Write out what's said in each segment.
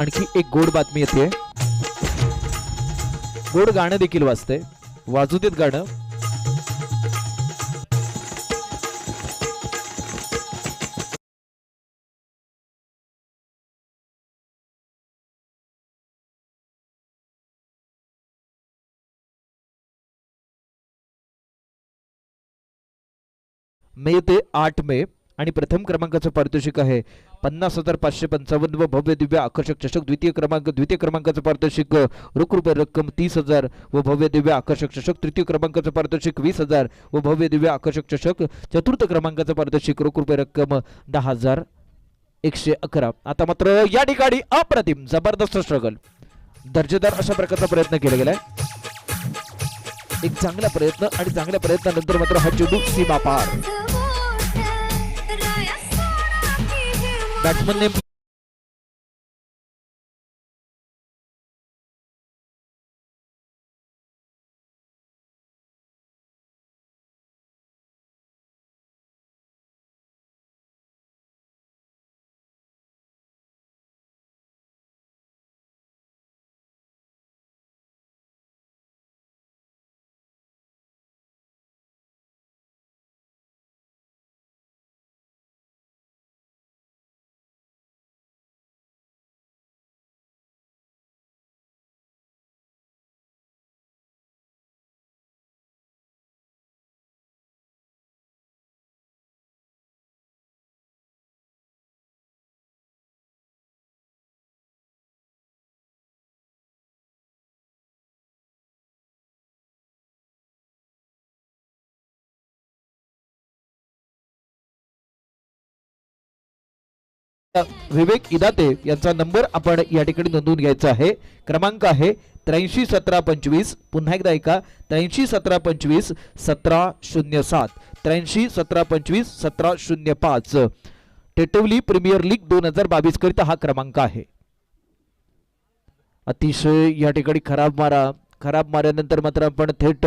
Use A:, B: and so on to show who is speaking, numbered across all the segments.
A: आणखी एक गोड बातमी येते, गोड गाणं देखील वाजते, वाजू देत गाणं. मे ते 8 मे आणि प्रथम क्रमांकाचं पारितोषिक आहे 50,555 व भव्य दिव्य आकर्षक चषक. द्वितीय क्रमांकाचं पारितोषिक रोख रुपये रक्कम 30,000 व भव्य दिव्य आकर्षक चषक. तृतीय क्रमांकाचं पारितोषिक 20,000 व भव्य दिव्य आकर्षक चषक. चतुर्थ क्रमांकाचं पारितोषिक रोख रुपये रक्कम 10,111. आता मात्र या ठिकाणी अप्रतिम जबरदस्त स्ट्रगल, दर्जेदार अशा प्रकारचा प्रयत्न केला गेलाय. एक चांगला प्रयत्न आणि चांगल्या प्रयत्नानंतर मात्र हा चेंडू सीमा पार. बॅट्समनने विवेक इदाते यांचा नंबर आपण या ठिकाणी नोंदवून घ्यायचा आहे. क्रमांक आहे 831725. पुन्हा एकदा ऐका, 831725 1707, 831725 1705. टेटवली प्रीमियर लीग 2022 करिता हा क्रमांक आहे. अतिशय या ठिकाणी खराब माऱ्यानंतर मात्र आपण थेट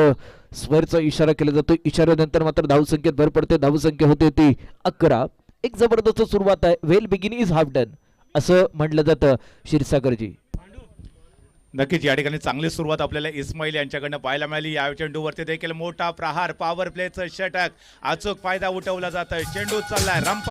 A: स्क्वेअरचा इशारा केला जातो. इशाऱ्यानंतर मात्र धावसंख्येत भर पडते. धावसंख्या होते ती 11. एक जबरदस्त सुरुवात आहे. वेल बिगिन इज हाफ डन असं म्हटलं जातं क्षीरसागरजी.
B: नक्कीच या ठिकाणी चांगली सुरुवात आपल्याला इस्माईल यांच्याकडनं पाहायला मिळाली. या चेंडूवरती देखील मोठा प्रहार, पॉवर प्लेचं षटक, अचूक फायदा उठवला जातोय. चेंडू चाललाय रंप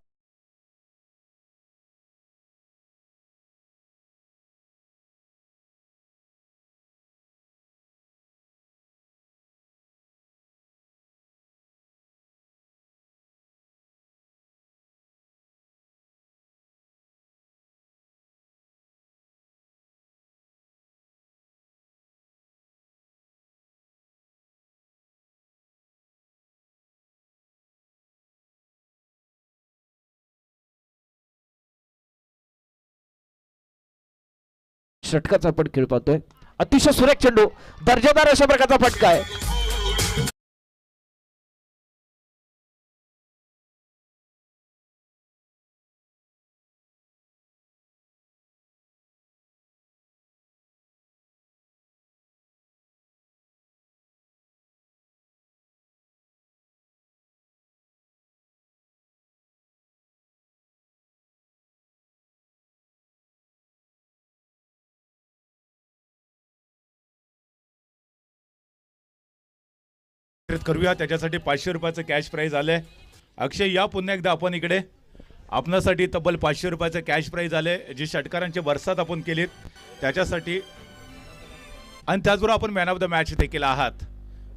A: षटकाचा आपण खेळ पाहतोय. अतिशय सुरेख चेंडू, दर्जेदार अशा प्रकारचा फटका आहे.
B: करूया. त्याच्यासाठी 500 रुपयाचं कॅश प्राईज आलंय. अक्षय या पुन्हा एकदा आपण इकडे. आपणासाठी तब्बल 500 रुपयाचं कॅश प्राईज आले, जी षटकारांची वर्षात आपण केलीत त्याच्यासाठी, आणि त्याचबरोबर आपण मॅन ऑफ द मॅच देखील आहात.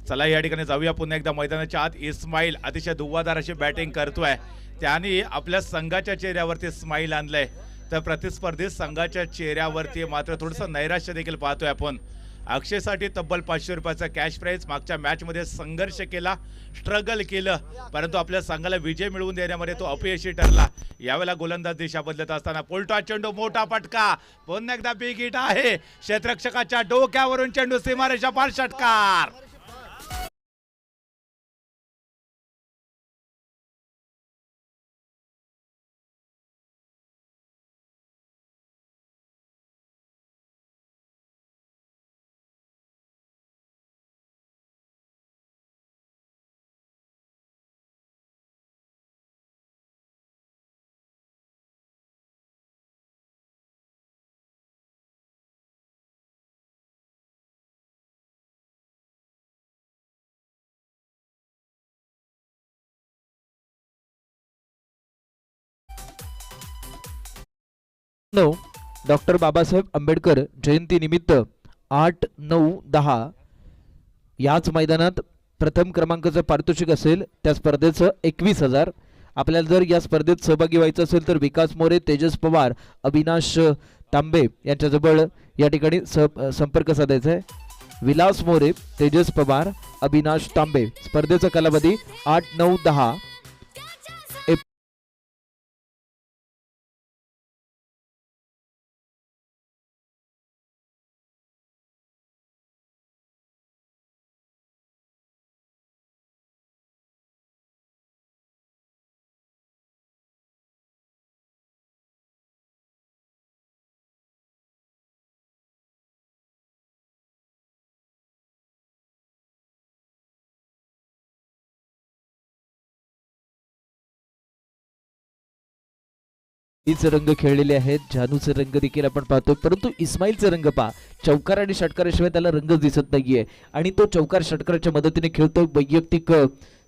B: चला या ठिकाणी जाऊया पुन्हा एकदा मैदानाच्या आत. इस्माईल अतिशय धुव्वाधार अशी बॅटिंग करतोय. त्याने आपल्या संघाच्या चेहऱ्यावरती स्माईल आणलंय, तर प्रतिस्पर्धी संघाच्या चेहऱ्यावरती मात्र थोडंसं नैराश्य देखील पाहतोय आपण. अक्षयसाठी तब्बल 500 रुपयाचा कॅश प्राईज. मागच्या मॅचमध्ये संघर्ष केला, स्ट्रगल केलं, परंतु आपल्या संघाला विजय मिळवून देण्यामध्ये तो अपयशी ठरला. यावेळेला गोलंदाज दिशा बदलत असताना पोल्टा चेंडू, मोठा फटका, पुन्हा एकदा बिग हिट आहे. क्षेत्ररक्षकाच्या डोक्यावरून चेंडू सीमारेषा पार, षटकार.
A: 9 डॉक्टर बाबासाहेब आंबेडकर जयंती निमित्त 8, 9, 10 याच मैदानात प्रथम क्रमांकाचं पारितोषिक असेल त्या स्पर्धेचं 21,000. आपल्याला जर या स्पर्धेत सहभागी व्हायचं असेल तर विकास मोरे, तेजस पवार, अविनाश तांबे यांच्याजवळ या ठिकाणी संपर्क साधायचा आहे. विलास मोरे, तेजस पवार, अविनाश तांबे. स्पर्धेचा कालावधी 8, 9, 10 हीच रंग खेळलेले आहेत. जानूचे रंग देखील आपण पाहतो, परंतु इस्माईलचे रंग पहा. चौकार आणि षटकाराशिवाय त्याला रंगच दिसत नाहीये आणि तो चौकार षटकाराच्या मदतीने खेळतोय. वैयक्तिक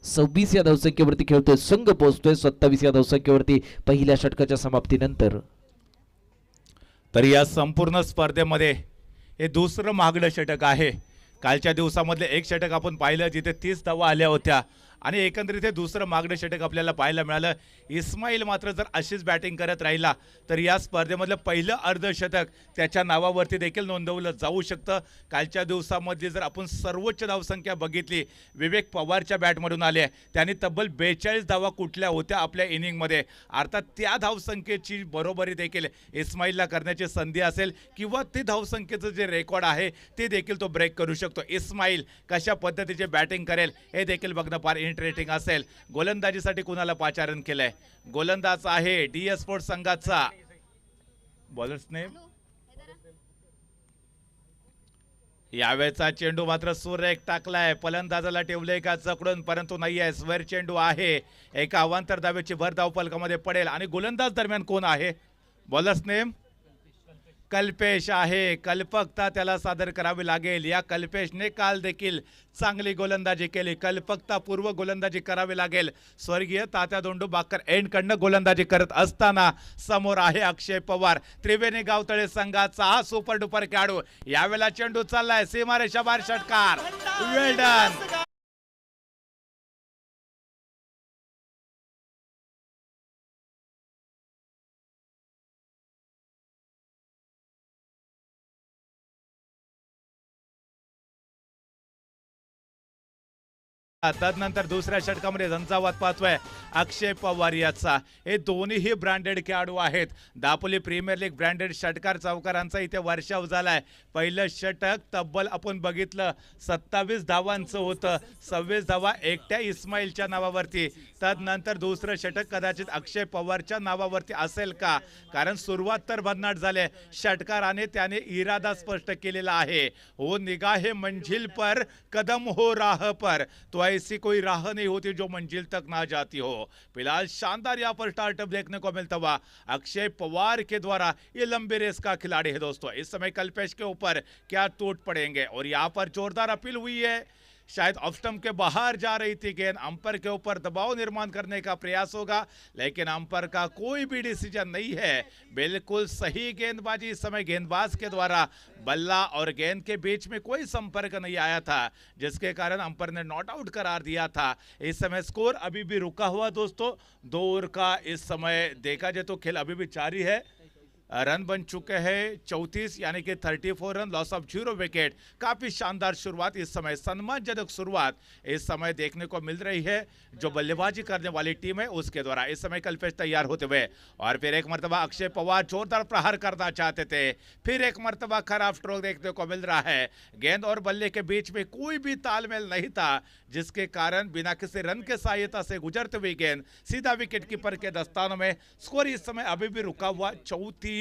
A: 26 या धावसंख्येवरती खेळतोय. संघ पोहोचतोय 27 या धावसंख्येवरती पहिल्या षटकाच्या समाप्तीनंतर.
B: तर या संपूर्ण स्पर्धेमध्ये हे दुसरं महागडं षटक आहे. कालच्या दिवसामधले एक षटक आपण पाहिलं जिथे 30 धावा आल्या होत्या आणि एकंदरीत हे दुसरं महागडं षटक आपल्याला पाहायला मिळालं. इस्माईल मात्र जर अशीच बॅटिंग करत राहिला तर या स्पर्धेमधलं पहिलं अर्धशतक त्याच्या नावावरती देखील नोंदवलं जाऊ शकतं. कालच्या दिवसामध्ये जर आपण सर्वोच्च धावसंख्या बघितली, विवेक पवारच्या बॅटमधून आले. त्यांनी तब्बल 42 धावा कुठल्या होत्या आपल्या इनिंगमध्ये. अर्थात त्या धावसंख्येची बरोबरी देखील इस्माईलला करण्याची संधी असेल किंवा ते धावसंख्येचं जे रेकॉर्ड आहे ते देखील तो ब्रेक करू शकतो. इस्माईल कशा पद्धतीचे बॅटिंग करेल हे देखील बघणं फार इंटरेस्टिंग असेल. गोलंदाजीसाठी कुणाला पाचारण केलंय? गोलंदाज आहे DS स्पोर्ट्स संघाचा बॉलर्स नेम. यावेळेचा चेंडू मात्र सुरेख टाकलाय. फलंदाजाला ठेवले का जकडून, परंतु नाहीये. स्वेर चेंडू आहे. एका अवांतर धावेची भर धाव फलकामध्ये पडेल आणि गोलंदाज दरम्यान कोण आहे? बॉलर्स नेम कल्पेश आहे. कल्पकता त्याला सादर करावी लागेल. या कल्पेशने काल देखील चांगली गोलंदाजी केली. कल्पकता पूर्व गोलंदाजी करावी लागेल. स्वर्गीय तात्या दोंडू बाकर एंडकडनं गोलंदाजी करत असताना समोर आहे अक्षय पवार. त्रिवेणी गावतळे संघाचा हा सुपर डुपर खेळाडू. यावेळेला चेंडू चाललाय सीमारेषा बाहेर. षटकार. वेल डन. तदनंतर दुसऱ्या षटकामध्ये झंझावात पाहतोय अक्षय पवार याचा. हे दोन्हीही ब्रँडेड खेळाडू आहेत. दापोली प्रीमियर लीग ब्रँडेड षटकार चौकारांचा इथे वर्षाव झालाय. पहिलं षटक तब्बल आपण बघितलं 27 धावांचं होतं. 26 धावा एकट्या इस्माईलच्या नावावरती. तदनंतर दुसरं षटक कदाचित अक्षय पवारच्या नावावरती असेल का? कारण सुरुवात तर भन्नाट झाले. षटकाराने त्याने इरादा स्पष्ट केलेला आहे. हो निगाहे मंजिल पर कदम हो राह पर, तो ऐसी कोई राह नहीं होती जो मंजिल तक ना जाती हो. फिलहाल शानदार यहाँ पर स्टार्टअप देखने को मिलता हुआ अक्षय पवार के द्वारा. ये लंबी रेस का खिलाड़ी है दोस्तों. इस समय कल्पेश के ऊपर क्या टूट पड़ेंगे और यहाँ पर जोरदार अपील हुई है. शायद ऑफ स्टंप के बाहर जा रही थी गेंद. अंपायर के ऊपर दबाव निर्माण करने का प्रयास होगा, लेकिन अंपायर का कोई भी डिसीजन नहीं है. बिल्कुल सही गेंदबाजी. इस समय गेंदबाज के द्वारा बल्ला और गेंद के बीच में कोई संपर्क नहीं आया था, जिसके कारण अंपायर ने नॉट आउट करार दिया था. इस समय स्कोर अभी भी रुका हुआ दोस्तों. 2 ओवर का इस समय देखा जाए तो खेल अभी भी जारी है. रन बन चुके हैं 34 यानी कि 34 रन. Loss of 0 wicket. काफी शानदार शुरुआत इस समय, सम्मानजनक शुरुआत इस समय देखने को मिल रही है जो बल्लेबाजी करने वाली टीम है उसके द्वारा. इस समय कल्पेश तैयार होते हुए और फिर एक मर्तबा अक्षय पवार जोरदार प्रहार करना चाहते थे. फिर एक मर्तबा खराब स्ट्रोक देखने को मिल रहा है. गेंद और बल्ले के बीच में कोई भी तालमेल नहीं था, जिसके कारण बिना किसी रन के सहायता से गुजरते हुए गेंद सीधा विकेट कीपर के दस्तानों में. स्कोर इस समय अभी भी रुका हुआ 34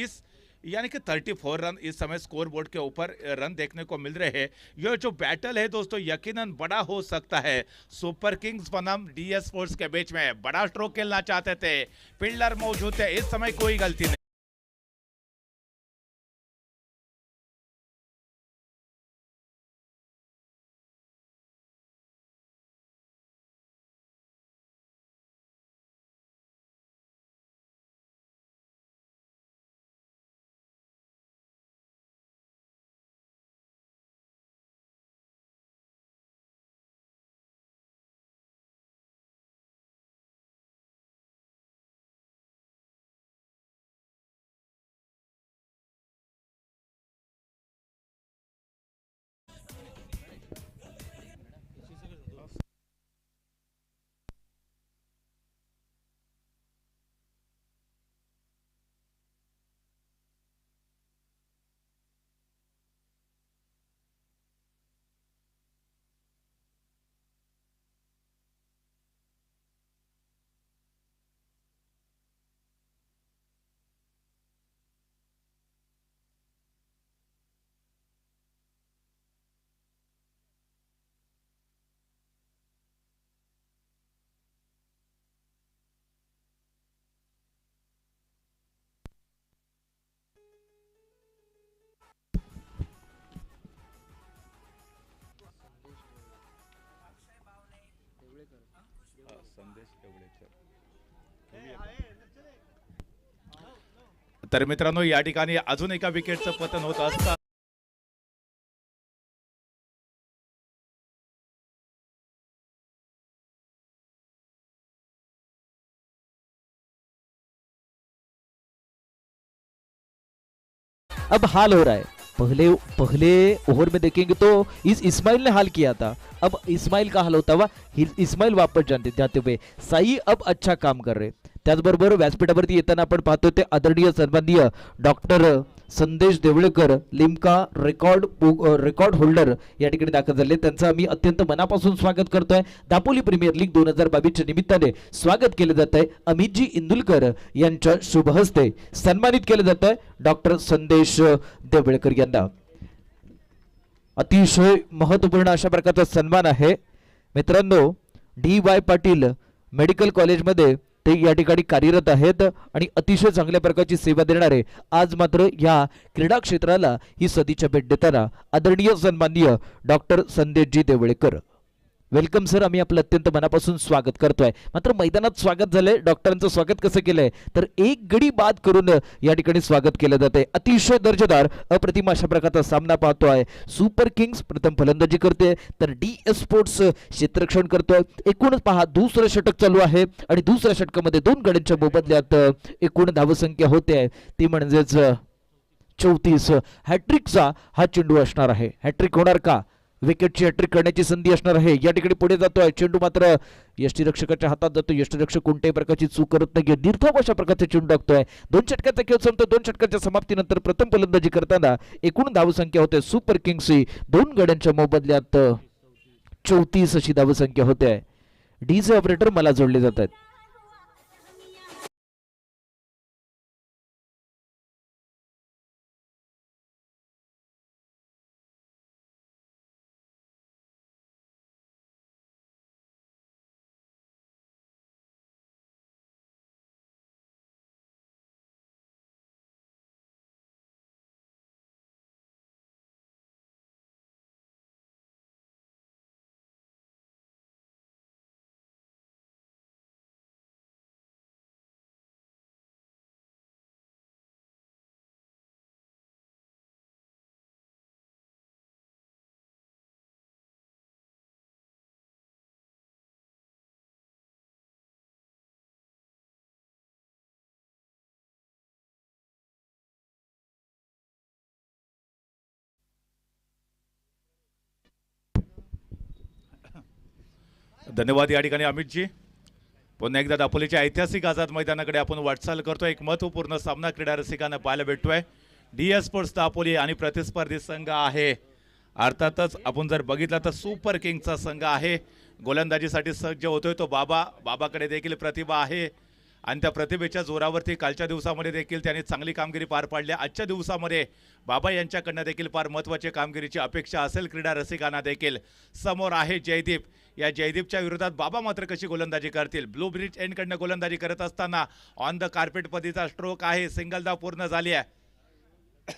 B: यानी कि 34 रन इस समय स्कोर बोर्ड के ऊपर रन देखने को मिल रहे हैं. यह जो बैटल है दोस्तों यकीनन बड़ा हो सकता है. सुपर किंग्स बनाम DS स्पोर्ट्स के बीच में बड़ा स्ट्रोक खेलना चाहते थे. फील्डर मौजूद है. इस समय कोई गलती नहीं. तर मित्रांनो या ठिकाणी अजून एका विकेटचं पतन होत असतं.
A: अब हाल हो रहा है. पहले पहले ओवर में देखेंगे तो इस इस्माइल ने हाल किया था. अब इस्माइल का हाल होता हुआ इस्माइल वापस जाते हुए साई अब अच्छा काम कर रहे. त्याचबरोबर व्यासपीठावरती येताना आपण पाहतो ते आदरणीय सन्माननीय डॉक्टर संदेश देवळेकर लिम्का रेकॉर्ड होल्डर या ठिकाणी दाखल झाले. त्यांचं आम्ही अत्यंत मनापासून स्वागत करतोय. दापोली प्रीमियर लीग 2022च्या निमित्ताने स्वागत केले जात आहे. अमितजी इंदुलकर यांच्या शुभ हस्ते सन्मानित केले जात आहे डॉक्टर संदेश देवळेकर यांना. अतिशय महत्वपूर्ण अशा प्रकारचा सन्मान आहे मित्रांनो. DY पाटील मेडिकल कॉलेजमध्ये ते या ठिकाणी कार्यरत आहेत आणि अतिशय चांगल्या प्रकारची सेवा देणारे आज मात्र या क्रीडा क्षेत्राला ही सदिच्छा भेट देताना आदरणीय सन्माननीय doctor Sandeshji Devlekar. Welcome sir. आम्ही आपलं अत्यंत मनापासून स्वागत करतोय. मात्र मैदानात स्वागत झालंय. डॉक्टरांचं स्वागत कसं केलंय तर एक गडी बाद करून या ठिकाणी स्वागत केलं जाते. अतिशय दर्जेदार अप्रतिम अशा प्रकारचा सामना पाहतोय. सुपर किंग्स प्रथम फलंदाजी करते तर DS स्पोर्ट्स क्षेत्ररक्षण करतोय. एकूणच पहा दुसरं षटक चालू आहे आणि दुसऱ्या षटकामध्ये 2 गड्यांच्या मोबदल्यात एकूण धावसंख्या होते ती म्हणजेच 34. हॅट्रिकचा हा चेंडू असणार आहे. हॅट्रिक होणार का? विकेटची हॅट्रिक करण्याची संधी असणार आहे. या ठिकाणी पुढे जातोय चेंडू मात्र यष्टीरक्षकाच्या हातात जातो. यष्टीरक्षक कोणत्याही प्रकारची चूक करत नाही. निर्धाव अशा प्रकारचे चेंडू टाकतोय. 2 षटकाचा खेळ संपतो. 2 षटकाच्या समाप्तीनंतर प्रथम फलंदाजी करताना एकूण धावसंख्या होते सुपर किंग्सची 2 गड्यांच्या मोबदल्यात 34 अशी धावसंख्या होते. डीजे ऑपरेटर मला जोडले जात आहेत.
B: धन्यवाद या ठिकाणी अमितजी. पुन्हा एकदा दापोलीच्या ऐतिहासिक आझाद मैदानाकडे आपण वाटचाल करतोय. एक महत्वपूर्ण सामना क्रीडा रसिकांना पाहायला भेटतोय. DS स्पोर्ट्स दापोली आणि प्रतिस्पर्धी संघ आहे. अर्थातच आपण जर बघितलं तर सुपर किंग्सचा संघ आहे. गोलंदाजीसाठी सज्ज होतोय तो बाबाकडे देखील प्रतिभा आहे आणि त्या प्रतिभेच्या जोरावरती कालच्या दिवसामध्ये देखील त्यांनी चांगली कामगिरी पार पाडली. आजच्या दिवसामध्ये बाबा यांच्याकडनं देखील फार महत्त्वाच्या कामगिरीची अपेक्षा असेल क्रीडा रसिकांना देखील. समोर आहे जयदीप. या जयदीपच्या विरोधात बाबा मात्र कशी गोलंदाजी करतील. ब्लू ब्रिज एंडकडनं गोलंदाजी करत असताना ऑन द कार्पेट पद्धतीचा स्ट्रोक आहे. सिंगल धाव पूर्ण झाली आहे.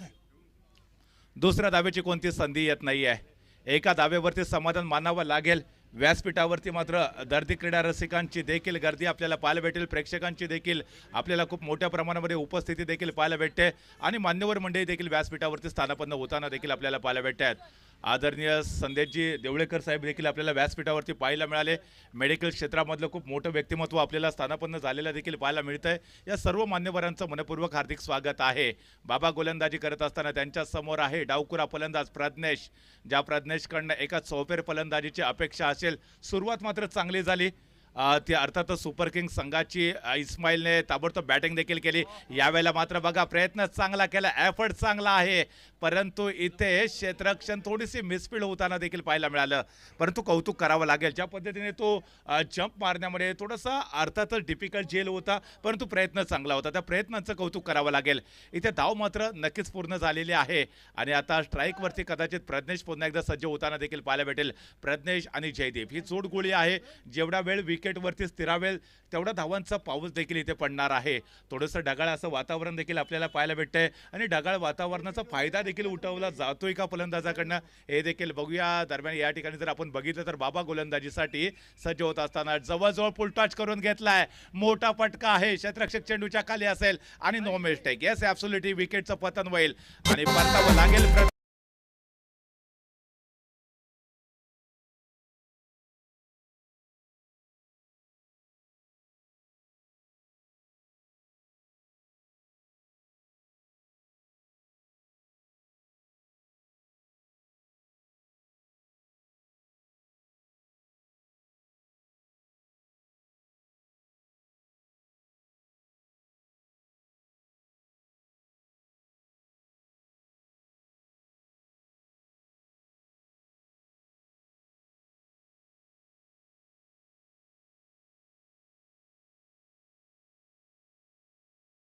B: दुसऱ्या धावेची कोणती संधी येत नाही आहे. एका धावेवरती समाधान मानावं लागेल. व्यासपीठावरती मात्र दर्दी क्रीडा रसिकांची देखील गर्दी आपल्याला पाहायला भेटेल. प्रेक्षकांची देखील आपल्याला खूप मोठ्या प्रमाणामध्ये उपस्थिती देखील पाहायला भेटते आणि मान्यवर मंडळी देखील व्यासपीठावरती स्थानापन्न होताना देखील आपल्याला पाहायला भेटतात. आदरणीय संदेशजी देवळेकर साहेब देखील आपल्याला व्यासपीठावरती पाहायला मिळाले. मेडिकल क्षेत्रामधलं खूप मोठं व्यक्तिमत्व आपल्याला स्थानापन्न झालेलं देखील पाहायला मिळतंय. या सर्व मान्यवरांचं मनपूर्वक हार्दिक स्वागत आहे. बाबा गोलंदाजी करत असताना त्यांच्या समोर आहे डावकुरा फलंदाज प्रज्ञेश. ज्या प्रज्ञेशकडनं एका चौफेर फलंदाजीची अपेक्षा असेल. सुरुवात मात्र चांगली झाली. ती अर्थातच सुपर किंग्स संघाची इस्माइलने ताबडतोब बॅटिंग देखील केली. यावेळेला मात्र बघा प्रयत्न चांगला केला. एफर्ट चांगला आहे परंतु इथे क्षेत्ररक्षण थोडीशी मिसफीड होताना देखील पाहायला मिळालं. परंतु कौतुक करावं लागेल ज्या पद्धतीने तो जंप मारण्यामध्ये थोडासा अर्थातच डिफिकल्ट झेल होता परंतु प्रयत्न चांगला होता. त्या प्रयत्नांचं कौतुक करावं लागेल. इथे धाव मात्र नक्कीच पूर्ण झालेली आहे आणि आता स्ट्राईकवरती कदाचित प्रज्ञेश पुन्हा एकदा सज्ज होताना देखील पाहायला भेटेल. प्रज्ञेश आणि जयदीप ही जोडगोळी आहे. जेवढा वेळ विकेटवरती स्थिरावेल तेवढा धावांचा पाऊस देखील इथे पडणार आहे. थोडंसं ढगाळ असं वातावरण देखील आपल्याला पाहायला भेटतंय आणि ढगाळ वातावरणाचा फायदा देखील उठवला जातोय का फलंदाजाकडनं हे देखील बघूया. दरम्यान या ठिकाणी जर आपण बघितलं तर बाबा गोलंदाजीसाठी सज्ज होत असताना जवळजवळ फुलटॉच करून घेतलाय. मोठा फटका आहे, क्षेत्ररक्षक चेंडूच्या खाली असेल आणि नो मिस्टेक. येस ॲब्सोल्युटली विकेटचं पतन होईल आणि परतावं लागेल.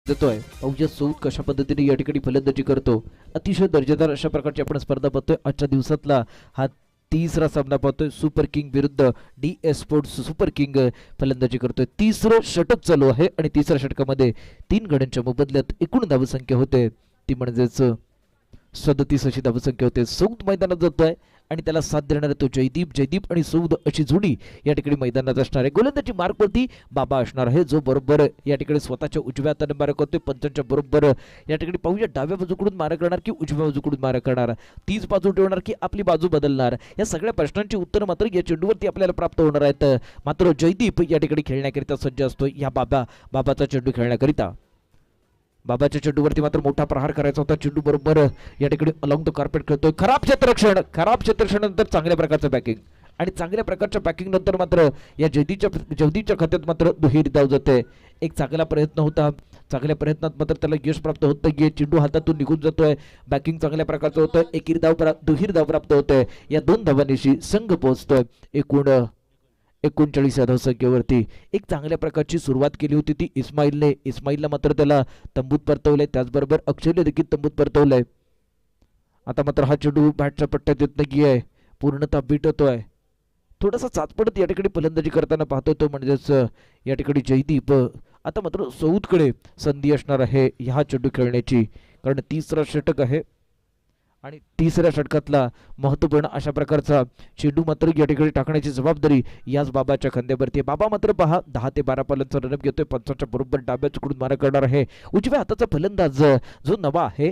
A: देतोय अवघ्या सौद कशा पद्धतीने या ठिकाणी फलंदाजी करतो. अतिशय दर्जेदार अशा प्रकारची आपण स्पर्धा पाहतोय. आजच्या दिवसातला हा तिसरा सामना पाहतोय. सुपर किंग विरुद्ध DS स्पोर्ट्स. सुपर किंग फलंदाजी करतोय. तिसरं षटक चालू आहे आणि तिसऱ्या षटकामध्ये 3 गड्यांच्या मोबदल्यात एकूण धावसंख्या होते ती म्हणजेच 37 अशी धावसंख्या होते. सौद मैदानात जातोय आणि त्याला साथ देणारा तो जयदीप आणि सौद अशी जोडी या ठिकाणी मैदानात असणार आहे. गोलंदाजी मार्कवरती बाबा असणार आहे, जो बरोबर या ठिकाणी स्वतःच्या उजव्या हाताने मारा करतोय. पंचांच्या बरोबर या ठिकाणी पाहूया डाव्या बाजूकडून मारा करणार की उजव्या बाजूकडून मारा करणार, तीच बाजू ठेवणार की आपली बाजू बदलणार, या सगळ्या प्रश्नांची उत्तर मात्र या चेंडूवरती आपल्याला प्राप्त होणार आहेत. मात्र जयदीप या ठिकाणी खेळण्याकरिता सज्ज असतो. या बाबाचा चेंडू खेळण्याकरिता बाबाच्या चेंडूवरती मात्र मोठा प्रहार करायचा होता. चेंडू बरोबर या ठिकाणी अलॉंग द कार्पेट खेळतोय. खराब क्षेत्ररक्षण नंतर चांगल्या प्रकारचं बॅकिंग आणि चांगल्या प्रकारच्या बॅकिंग नंतर मात्र या जयदीपच्या खात्यात मात्र दुहेरी धाव जाते. एक चांगला प्रयत्न होता, चांगल्या प्रयत्नात मात्र त्याला यश प्राप्त होतं. चेंडू हातातून निघून जातोय. बॅकिंग चांगल्या प्रकारचं होतं. दुहेरी धाव प्राप्त होतोय. या 2 धावांनीशी संघ पोहोचतोय एकूण 39 या धावसंख्येवरती. एक चांगल्या प्रकारची सुरुवात केली होती ती इस्माईलला मात्र त्याला तंबूत परतवलंय. त्याचबरोबर अक्षयने देखील तंबूत परतवलंय. आता मात्र हा चेंडू बॅटच्या पट्ट्यात येत नाहीये, पूर्णतः बीट होतोय. थोडासा चाचपडत या ठिकाणी फलंदाजी करताना पाहतोय तो म्हणजेच या ठिकाणी जयदीप. आता मात्र सौदकडे संधी असणार आहे ह्या चेंडू खेळण्याची, कारण तिसरा षटक आहे आणि तिसऱ्या षटकातला महत्वपूर्ण अशा प्रकारचा चेंडू मात्र या ठिकाणी टाकण्याची जबाबदारी याच बाबाच्या खांद्यावरती. बाबा मात्र पहा 10 ते 12 पालांचा रनअप घेतोय. पंचांच्या बरोबर डाव्या चुकडून मारा करणार आहे. उजव्या हाताचा फलंदाज जो नवा आहे,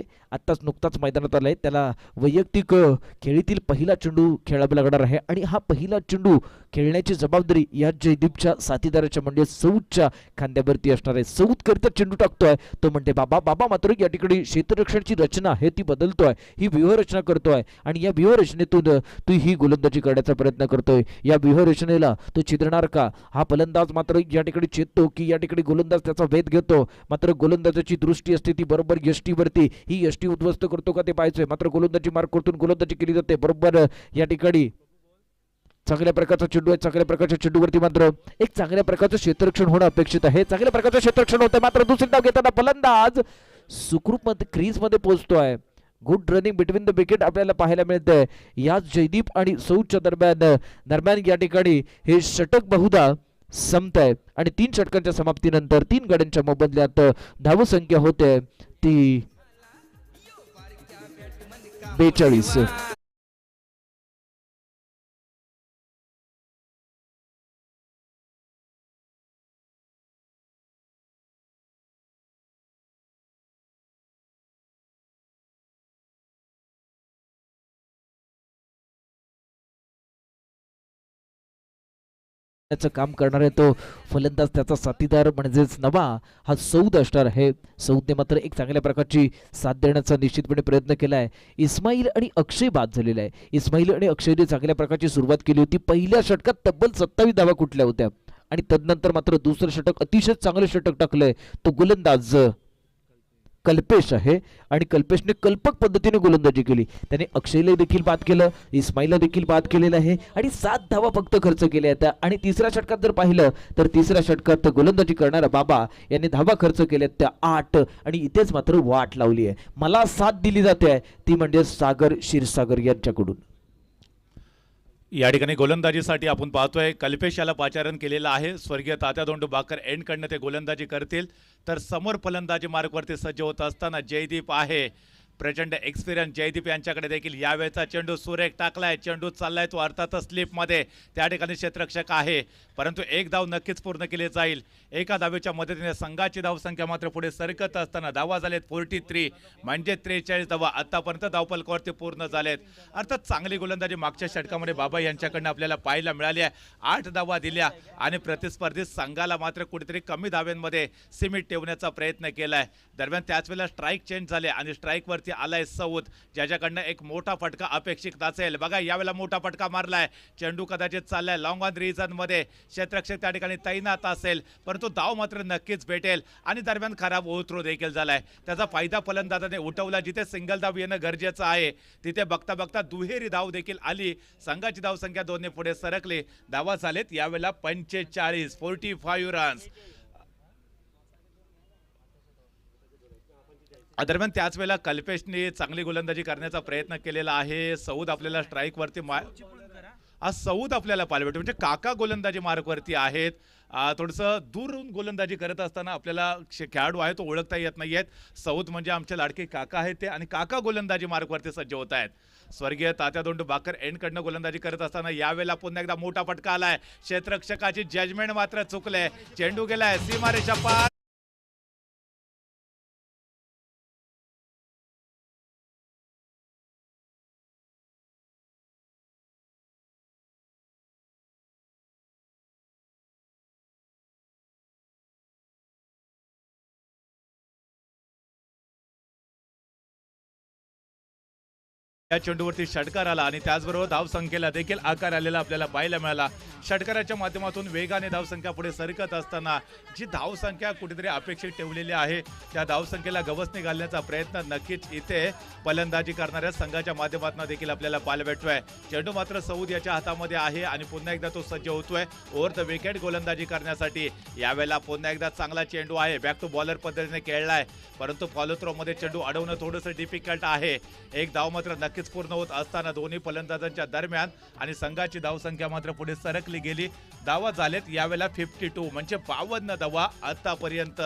A: नुकताच मैदानात आलाय, त्याला वैयक्तिक खेळीतील पहिला चेंडू खेळावा लागणार आहे आणि हा पहिला चेंडू खेळण्याची जबाबदारी या जयदीपच्या साथीदाराच्या म्हणजे सौदच्या खांद्यावरती असणार आहे. सौद करता चेंडू टाकतोय तो म्हणते बाबा मात्र या ठिकाणी क्षेत्ररक्षणाची रचना आहे ती बदलतोय, ही व्यूहरचना करतोय आणि या व्यूहरचनेतून तू ही गोलंदाजी करण्याचा प्रयत्न करतोय. या व्यूहरचनेला तो छिद्रणार का? हा फलंदाज मात्र या ठिकाणी चेततो की या ठिकाणी गोलंदाज त्याचा वेध घेतो. मात्र गोलंदाजाची दृष्टी असते ती बरोबर यष्टीवरती, ही यष्टी उद्ध्वस्त करतो का ते पाहायचंय. मात्र गोलंदाजी मार्क करतून गोलंदाजी केली जाते. बरोबर या ठिकाणी चांगल्या प्रकारचा चेंडू आहे. चांगल्या प्रकारच्या चेंडूवरती मात्र एक चांगल्या प्रकारचं क्षेत्ररक्षण होणं अपेक्षित आहे. चांगल्या प्रकारचं क्षेत्ररक्षण होतं. मात्र दुसरी धाव घेताना फलंदाज सुखरूप मध्ये क्रीज मध्ये पोहोचतोय. Good running between the wicket आपल्याला पाहायला मिळतंय याच जयदीप आणि सौदच्या दरम्यान या ठिकाणी हे षटक बहुधा संपतंय आणि 3 षटकांच्या समाप्तीनंतर 3 गड्यांच्या मोबदल्यात धावसंख्या होते ती 42. काम करणारे तो फलंदाज त्याचा साथीदार म्हणजेच नवा हा सौद असणार आहे. सौदने मात्र एक चांगल्या प्रकारची साथ देण्याचा निश्चितपणे प्रयत्न केलाय. इस्माईल आणि अक्षय बाद झालेला आहे. इस्माईल आणि अक्षयने चांगल्या प्रकारची सुरुवात केली होती. पहिल्या षटकात तब्बल 27 धावा कुठल्या होत्या आणि तदनंतर मात्र दुसरं षटक अतिशय चांगलं षटक टाकलंय तो गोलंदाज कल्पेश आहे आणि कल्पेशने कल्पक पद्धतीने गोलंदाजी केली. त्याने अक्षयला देखील बाद केलं, इस्माईलला देखील बाद केलेलं आहे आणि 7 धावा फक्त खर्च केल्या आहेत. आणि तिसऱ्या षटकात जर पाहिलं तर तिसऱ्या षटकात गोलंदाजी करणारा बाबा यांनी धावा खर्च केल्या त्या 8 आणि इथेच मात्र वाट लावली आहे. मला साथ दिली जाते ती म्हणजे सागर क्षीरसागर यांच्याकडून.
B: या ठिकाणी गोलंदाजीसाठी आपण पाहतोय कल्पेश याला पाचारण केलेलं आहे. स्वर्गीय तात्या दोंडू बाकर एंडकडनं ते गोलंदाजी करतील, तर समोर फलंदाजी मार्गवरती सज्ज होत असताना जयदीप आहे. प्रचंड एक्सपिरियन्स जयदीप यांच्याकडे देखील यावेळेचा चेंडू सुरेख टाकलाय. चेंडू चाललाय तो अर्थातच स्लिपमध्ये, त्या ठिकाणी क्षेत्ररक्षक आहे, परंतु एक धाव नक्कीच पूर्ण केली जाईल. एका धावेच्या मदतीने संघाची धावसंख्या मात्र पुढे सरकत असताना धावा झालेत 43, म्हणजे 43 धावा आतापर्यंत धावफलकावरती पूर्ण झालेत. अर्थात चांगली गोलंदाजी मागच्या षटकामध्ये बाबा यांच्याकडनं आपल्याला पाहायला मिळाली आहे. 8 धावा दिल्या आणि प्रतिस्पर्धी संघाला मात्र कुठेतरी कमी धाव्यांमध्ये सीमित ठेवण्याचा प्रयत्न केलाय. दरम्यान त्याच वेळेला स्ट्राईक चेंज झाले आणि स्ट्राईकवरती आलाय सौद, ज्याच्याकडनं एक मोठा फटका अपेक्षित असेल. बघा यावेळेला मोठा फटका मारलाय. चेंडू कदाचित चाललाय लॉंग ऑन रिजन मध्ये, क्षेत्ररक्षक त्या ठिकाणी तैनात असेल, परंतु धाव मात्र नक्कीच भेटेल. आणि दरम्यान खराब ओव्हरथ्रो देखील झालाय. त्याचा फायदा फलंदाजाने उठवला. जिथे सिंगल धाव येणं गरजेचं आहे तिथे बघता बघता दुहेरी धाव देखील आली. संघाची धावसंख्या 2 ने पुढे सरकली. धावा झालेत यावेळेला 45 रन्स. दरम्यान त्याच वेळेला कल्पेशने चांगली गोलंदाजी करण्याचा प्रयत्न केलेला आहे. सौद आपल्याला स्ट्राईकवरती आज सौद आपल्याला पाहायला भेटतो, म्हणजे काका गोलंदाजी मार्गवरती आहेत. थोडंसं दूरून गोलंदाजी करत असताना आपल्याला खेळाडू आहे तो ओळखता येत नाहीयेत. सौद म्हणजे आमचे लाडके काका आहेत ते, आणि काका गोलंदाजी मार्गवरती सज्ज होत आहेत. स्वर्गीय तात्या दोंडू बाकर एंडकडनं गोलंदाजी करत असताना यावेळेला पुन्हा एकदा मोठा फटका आलाय. क्षेत्ररक्षकाची जजमेंट मात्र चुकले. चेंडू गेलाय सीमारेषा पार. या चेंडूवरती षटकार आला आणि त्याचबरोबर धावसंख्येला देखील आकार आलेला आपल्याला पाहायला मिळाला. षटकाराच्या माध्यमातून वेगाने धावसंख्या पुढे सरकत असताना जी धावसंख्या कुठेतरी अपेक्षित ठेवलेली आहे त्या धावसंख्येला गवसणी घालण्याचा प्रयत्न नक्कीच इथे फलंदाजी करणाऱ्या संघाच्या माध्यमातून देखील आपल्याला पाहायला भेटतोय. चेंडू मात्र सौद याच्या हातामध्ये आहे आणि पुन्हा एकदा तो सज्ज होतोय ओव्हर द विकेट गोलंदाजी करण्यासाठी. यावेळेला पुन्हा एकदा चांगला चेंडू आहे. बॅक टू बॉलर पद्धतीने खेळलाय, परंतु फॉलो थ्रो मध्ये चेंडू अडवणं थोडंसं डिफिकल्ट आहे. एक धाव मात्र नक्कीच पूर्ण होत असताना दोन्ही फलंदाजांच्या दरम्यान आणि संघाची धावसंख्या मात्र पुढे सरकली गेली. धावा झालेत यावेळेला 52, म्हणजे 52 धावा आतापर्यंत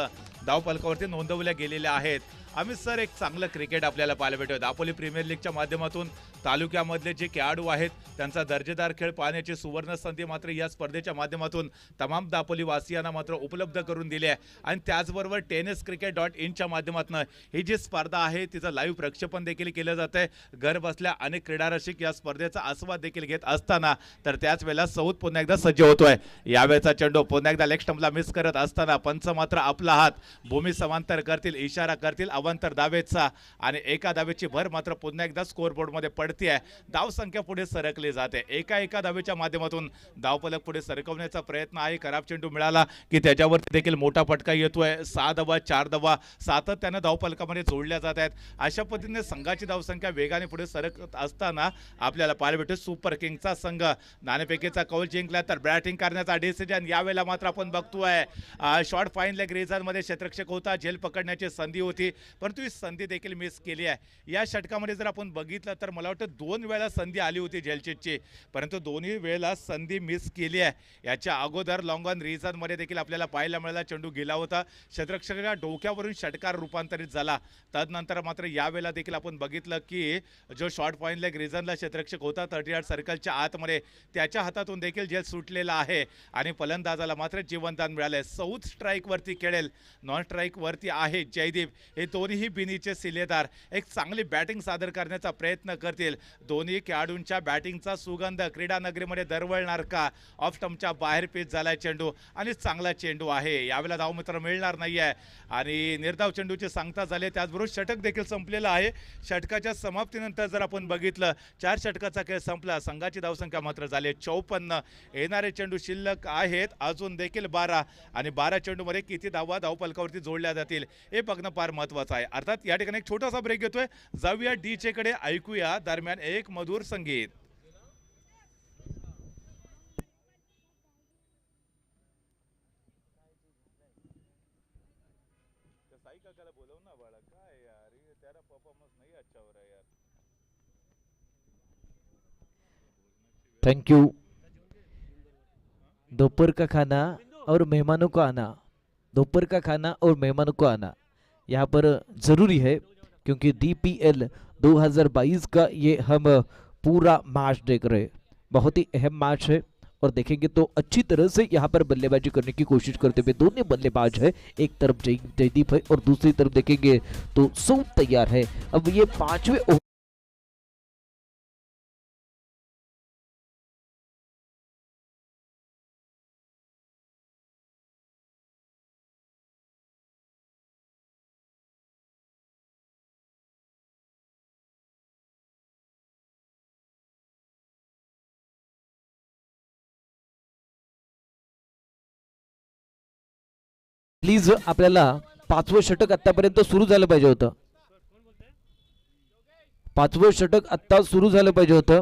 B: धावफलकावरती नोंदवल्या गेलेल्या आहेत. अमित सर, एक चांगलं क्रिकेट आपल्याला पाहायला भेटत. दापोली प्रीमियर लीगच्या माध्यमातून तालुक्यामधले जे खेळाडू आहेत त्यांचा दर्जेदार खेळ पाहण्याची सुवर्ण संधी मात्र या स्पर्धेच्या माध्यमातून तमाम दापोली वासियांना मात्र उपलब्ध करून दिली आहे. आणि त्याचबरोबर tenniscricket.in माध्यमातून ही जी स्पर्धा आहे तिचं लाईव्ह प्रक्षेपण देखील केलं जात आहे. घर बसल्या अनेक क्रीडा रसिक या स्पर्धेचा आस्वाद देखील घेत असताना तर त्याच वेळेला सौद पुन्हा एकदा सज्ज होतोय. यावेळेचा चेंडू पुन्हा एकदा लेग स्टंपला मिस करत असताना पंच मात्र आपला हात भूमी समांतर करतील, इशारा करतील अवांतर धावेचा, आणि एका धावेची भर मात्र पुन्हा एकदा स्कोअरबोर्ड मध्ये पडते. धावसंख्या पुढे सरकली जाते. एका धावेच्या माध्यमातून धावफलक पुढे सरकवण्याचा प्रयत्न आहे. खराब चेंडू मिळाला की त्याच्यावरती देखील मोठा फटका येतोय. 6 धावा 4 धावा सातत्याने धावफलकामध्ये जोडल्या जात आहेत. अशा पद्धतीने संघाची धावसंख्या वेगाने पुढे सरकत असताना आपल्याला पाहायला भेटतो सुपर किंग्सचा संघ नाणेफेकीचा कौल जिंकला तर बॅटिंग करण्याचा डिसिजन. यावेळेला मात्र आपण बघतोय शॉर्ट फाईन लेग रिझन मध्ये क्षेत्ररक्षक होता, झेल पकडण्याची संधी होती, परंतु ही संधी देखील मिस केली आहे. या षटकामध्ये जर आपण बघितलं तर मला वाटतं 2 वेळा संधी आली होती झेलचीची, परंतु दोन्ही वेळेला संधी मिस केली आहे. याच्या अगोदर लॉंग ऑन रिजन मध्ये देखील आपल्याला पाहायला मिळाला चेंडू गेला होता, क्षेत्ररक्षकाच्या डोक्यावरून षटकार रूपांतरित झाला. तदनंतर मात्र यावेळेला देखील आपण बघितलं की जो शॉर्ट पॉईंट लेग रिजनला क्षेत्ररक्षक होता 30 यार्ड सर्कलच्या आतमध्ये त्याच्या हातातून देखील झेल सुटलेला आहे आणि फलंदाजाला मात्र जीवनदान मिळालंय. सौथ स्ट्राईक वरती खेळेल, नॉन स्ट्राईक वरती आहे जयदीप. हे दोन्ही बिनीचे सिलेदार एक चांगली बॅटिंग सादर करण्याचा प्रयत्न करतील. दोन्ही खेळाडूंच्या बॅटिंगचा सुगंध क्रीडा नगरीमध्ये दरवळणार का? ऑफ स्टंपच्या बाहेर पिच झालाय चेंडू आणि चांगला चेंडू आहे. यावेळेला धावमित्र मिळणार नाहीये आणि निर्धाव चेंडूची सांगता झाली. त्याचबरोबर षटक देखील संपलेला आहे. षटकाच्या समाप्तीनंतर जर आपण बघितलं 4 षटकाचा खेळ संपला. संघाची धावसंख्या मात्र झाली 54. येणारे चेंडू शिल्लक आहेत अजून देखील 12 आणि 12 चेंडूमध्ये किती धावा धावफलकावरती जोडल्या जातील हे बघणं फार महत्त्वाचं आहे. अर्थात या ठिकाणी एक छोटासा ब्रेक घेतोय. जाऊया डीजे कडे, ऐकूया दरम्यान एक मधुर संगीत. साई काकाला बोलव ना बाळा, काय यार ये तेरा परफॉर्मन्स नहीं अच्छा हो रहा है यार.
A: Thank you. दोपहर का खाना और मेहमानों को आना, दोपहर का खाना और मेहमानों को आना यहाँ पर जरूरी है, क्योंकि DPL 2022 का ये हम पूरा मैच देख रहे हैं। बहुत ही अहम मैच है और देखेंगे तो अच्छी तरह से यहाँ पर बल्लेबाजी करने की कोशिश करते हुए दोनों बल्लेबाज है। एक तरफ जयदीप है और दूसरी तरफ देखेंगे तो सऊद तैयार है। अब ये पांचवें ओवर प्लीज आपल्याला पाचवं षटक आतापर्यंत सुरू झालं पाहिजे होतं, पाचवं षटक आता सुरू झालं पाहिजे होतं,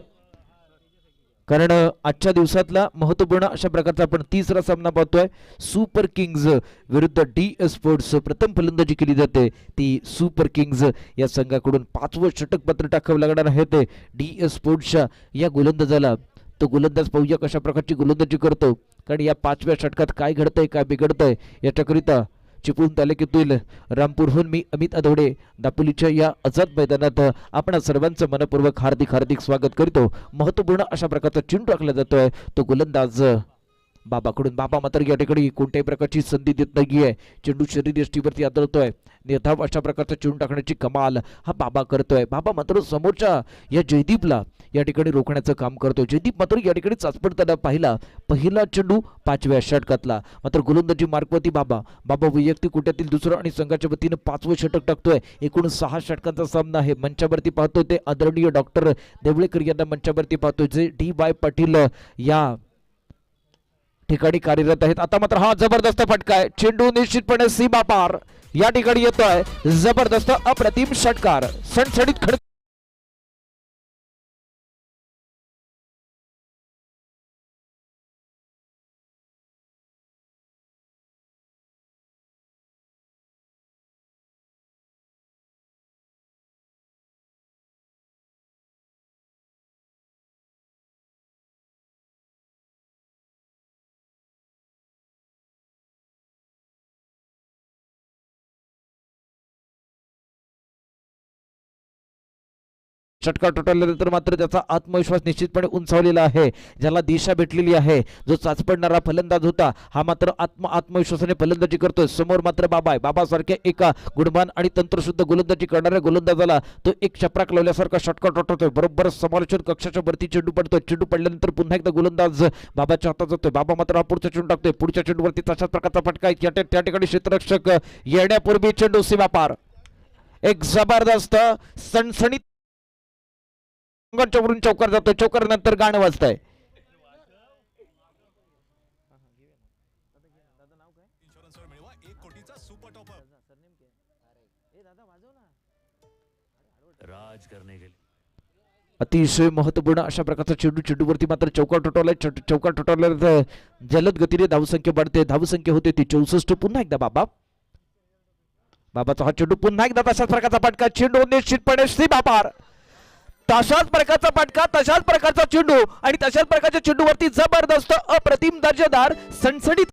A: कारण आजच्या दिवसातला महत्वपूर्ण अशा प्रकारचा आपण तिसरा सामना पाहतोय। सुपर किंग्ज विरुद्ध डी स्पोर्ट्स। प्रथम फलंदाजी केली जाते ती सुपर किंग्ज या संघाकडून। पाचवं षटक पत्र टाकावं लागणार आहे ते डी स्पोर्ट्सच्या या गोलंदाजाला। तो गोलंदाज पाहूया कशा प्रकारची गोलंदाजी करतो, कारण या पाचव्या षटकात काय घडतंय काय बिघडतंय याच्याकरिता चिपळूण तालुक्यातील रामपूरहून मी अमित अधोडे दापोलीच्या या आझाद मैदानात आपण सर्वांचं मनपूर्वक हार्दिक स्वागत करतो। महत्वपूर्ण अशा प्रकारचा चेंडू टाकला जातोय, तो गोलंदाज बाबाकडून। बाबा मात्र या ठिकाणी कोणत्याही प्रकारची संधी देत नाहीये, चेंडू शरीर यष्टीवरती आदळतोय। निर्धाव अशा प्रकारचा चेंडू टाकण्याची कमाल हा बाबा करतोय। बाबा मात्र समोरच्या या जयदीपला या ठिकाणी रोखण्याचं काम करतोय। जयदीप मात्र या ठिकाणी चाचपडताना पाहिला, पहिला चेंडू पाचव्या षटकातला। मात्र गोलंदाजी मार्कवरती बाबा वैयक्तिक कोट्यातील दुसरं आणि संघाच्या वतीनं पाचवं षटक टाकतोय। एकूण 6 षटकांचा सामना आहे। मंचावरती पाहतोय ते आदरणीय डॉक्टर देवळेकर यांना मंचावरती पाहतोय, जे DY पाटील या ठिकाणी कार्यरत आहेत। आता मात्र हा जबरदस्त फटका आहे, चेंडू निश्चितपणे सीमा पार या ठिकाणी येतोय। जबरदस्त अप्रतिम षटकार, सणसणीत खड षटकार ठोठावल्यानंतर मात्र त्याचा आत्मविश्वास निश्चितपणे उंचावलेला आहे, ज्याला दिशा भेटलेली आहे। जो चाचपडणारा फलंदाज होता हा मात्र आत्मविश्वासाने फलंदाजी करतोय। समोर मात्र बाबा आहे। बाबासारख्या एका गुणवान आणि तंत्रशुद्ध गोलंदाजी करणाऱ्या गोलंदाजाला तो एक चपराक लावल्यासारखा षटकार ठोठावतोय। बरोबर समालोचन कक्षाच्या वरती चेंडू पडतोय। चेंडू पडल्यानंतर पुन्हा एकदा गोलंदाज बाबाच्या हातात जातोय। बाबा मात्र हा पुढचा चेंडू टाकतोय। पुढच्या चेंडूवरती तशाच प्रकारचा फटका आहे। त्या ठिकाणी क्षेत्ररक्षक येण्यापूर्वी चेंडू सीमा पार। एक जबरदस्त सणसणीत वरून चौकार जातोय। चौकार नंतर गाणं वाजतंय। अतिशय महत्वपूर्ण अशा प्रकारचा चेंडूवरती मात्र चौकार ठोठावलाय। चौकार ठोठावल्यानंतर जलद गतीने धावसंख्या वाढते। धावसंख्या होते ती 64। पुन्हा एकदा बाबाचा हा चेंडू, पुन्हा एकदा तशाच प्रकारचा फटका। चेंडू निश्चितपणे सीमा पार। तशाच प्रकारचा फटका, तशाच प्रकारचा चेंडू आणि तशाच प्रकारच्या चेंडूवरती जबरदस्त अप्रतिम दर्जेदार सणसणीत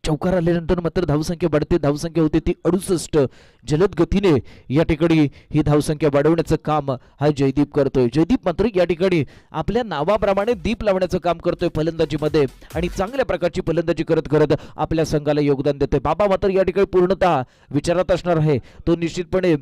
A: चौकार आल्यानंतर मात्र धावसंख्या वाढते। धावसंख्या होते ती 68। जलद गतीने या ठिकाणी ही धावसंख्या वाढवण्याचं काम हा जयदीप करतोय। जयदीप मात्र या ठिकाणी आपल्या नावाप्रमाणे दीप लावण्याचं काम करतोय फलंदाजीमध्ये आणि चांगल्या प्रकारची फलंदाजी करत करत आपल्या संघाला योगदान देतोय। बाबा मात्र या ठिकाणी पूर्णतः विचारात असणार आहे, तो निश्चितपणे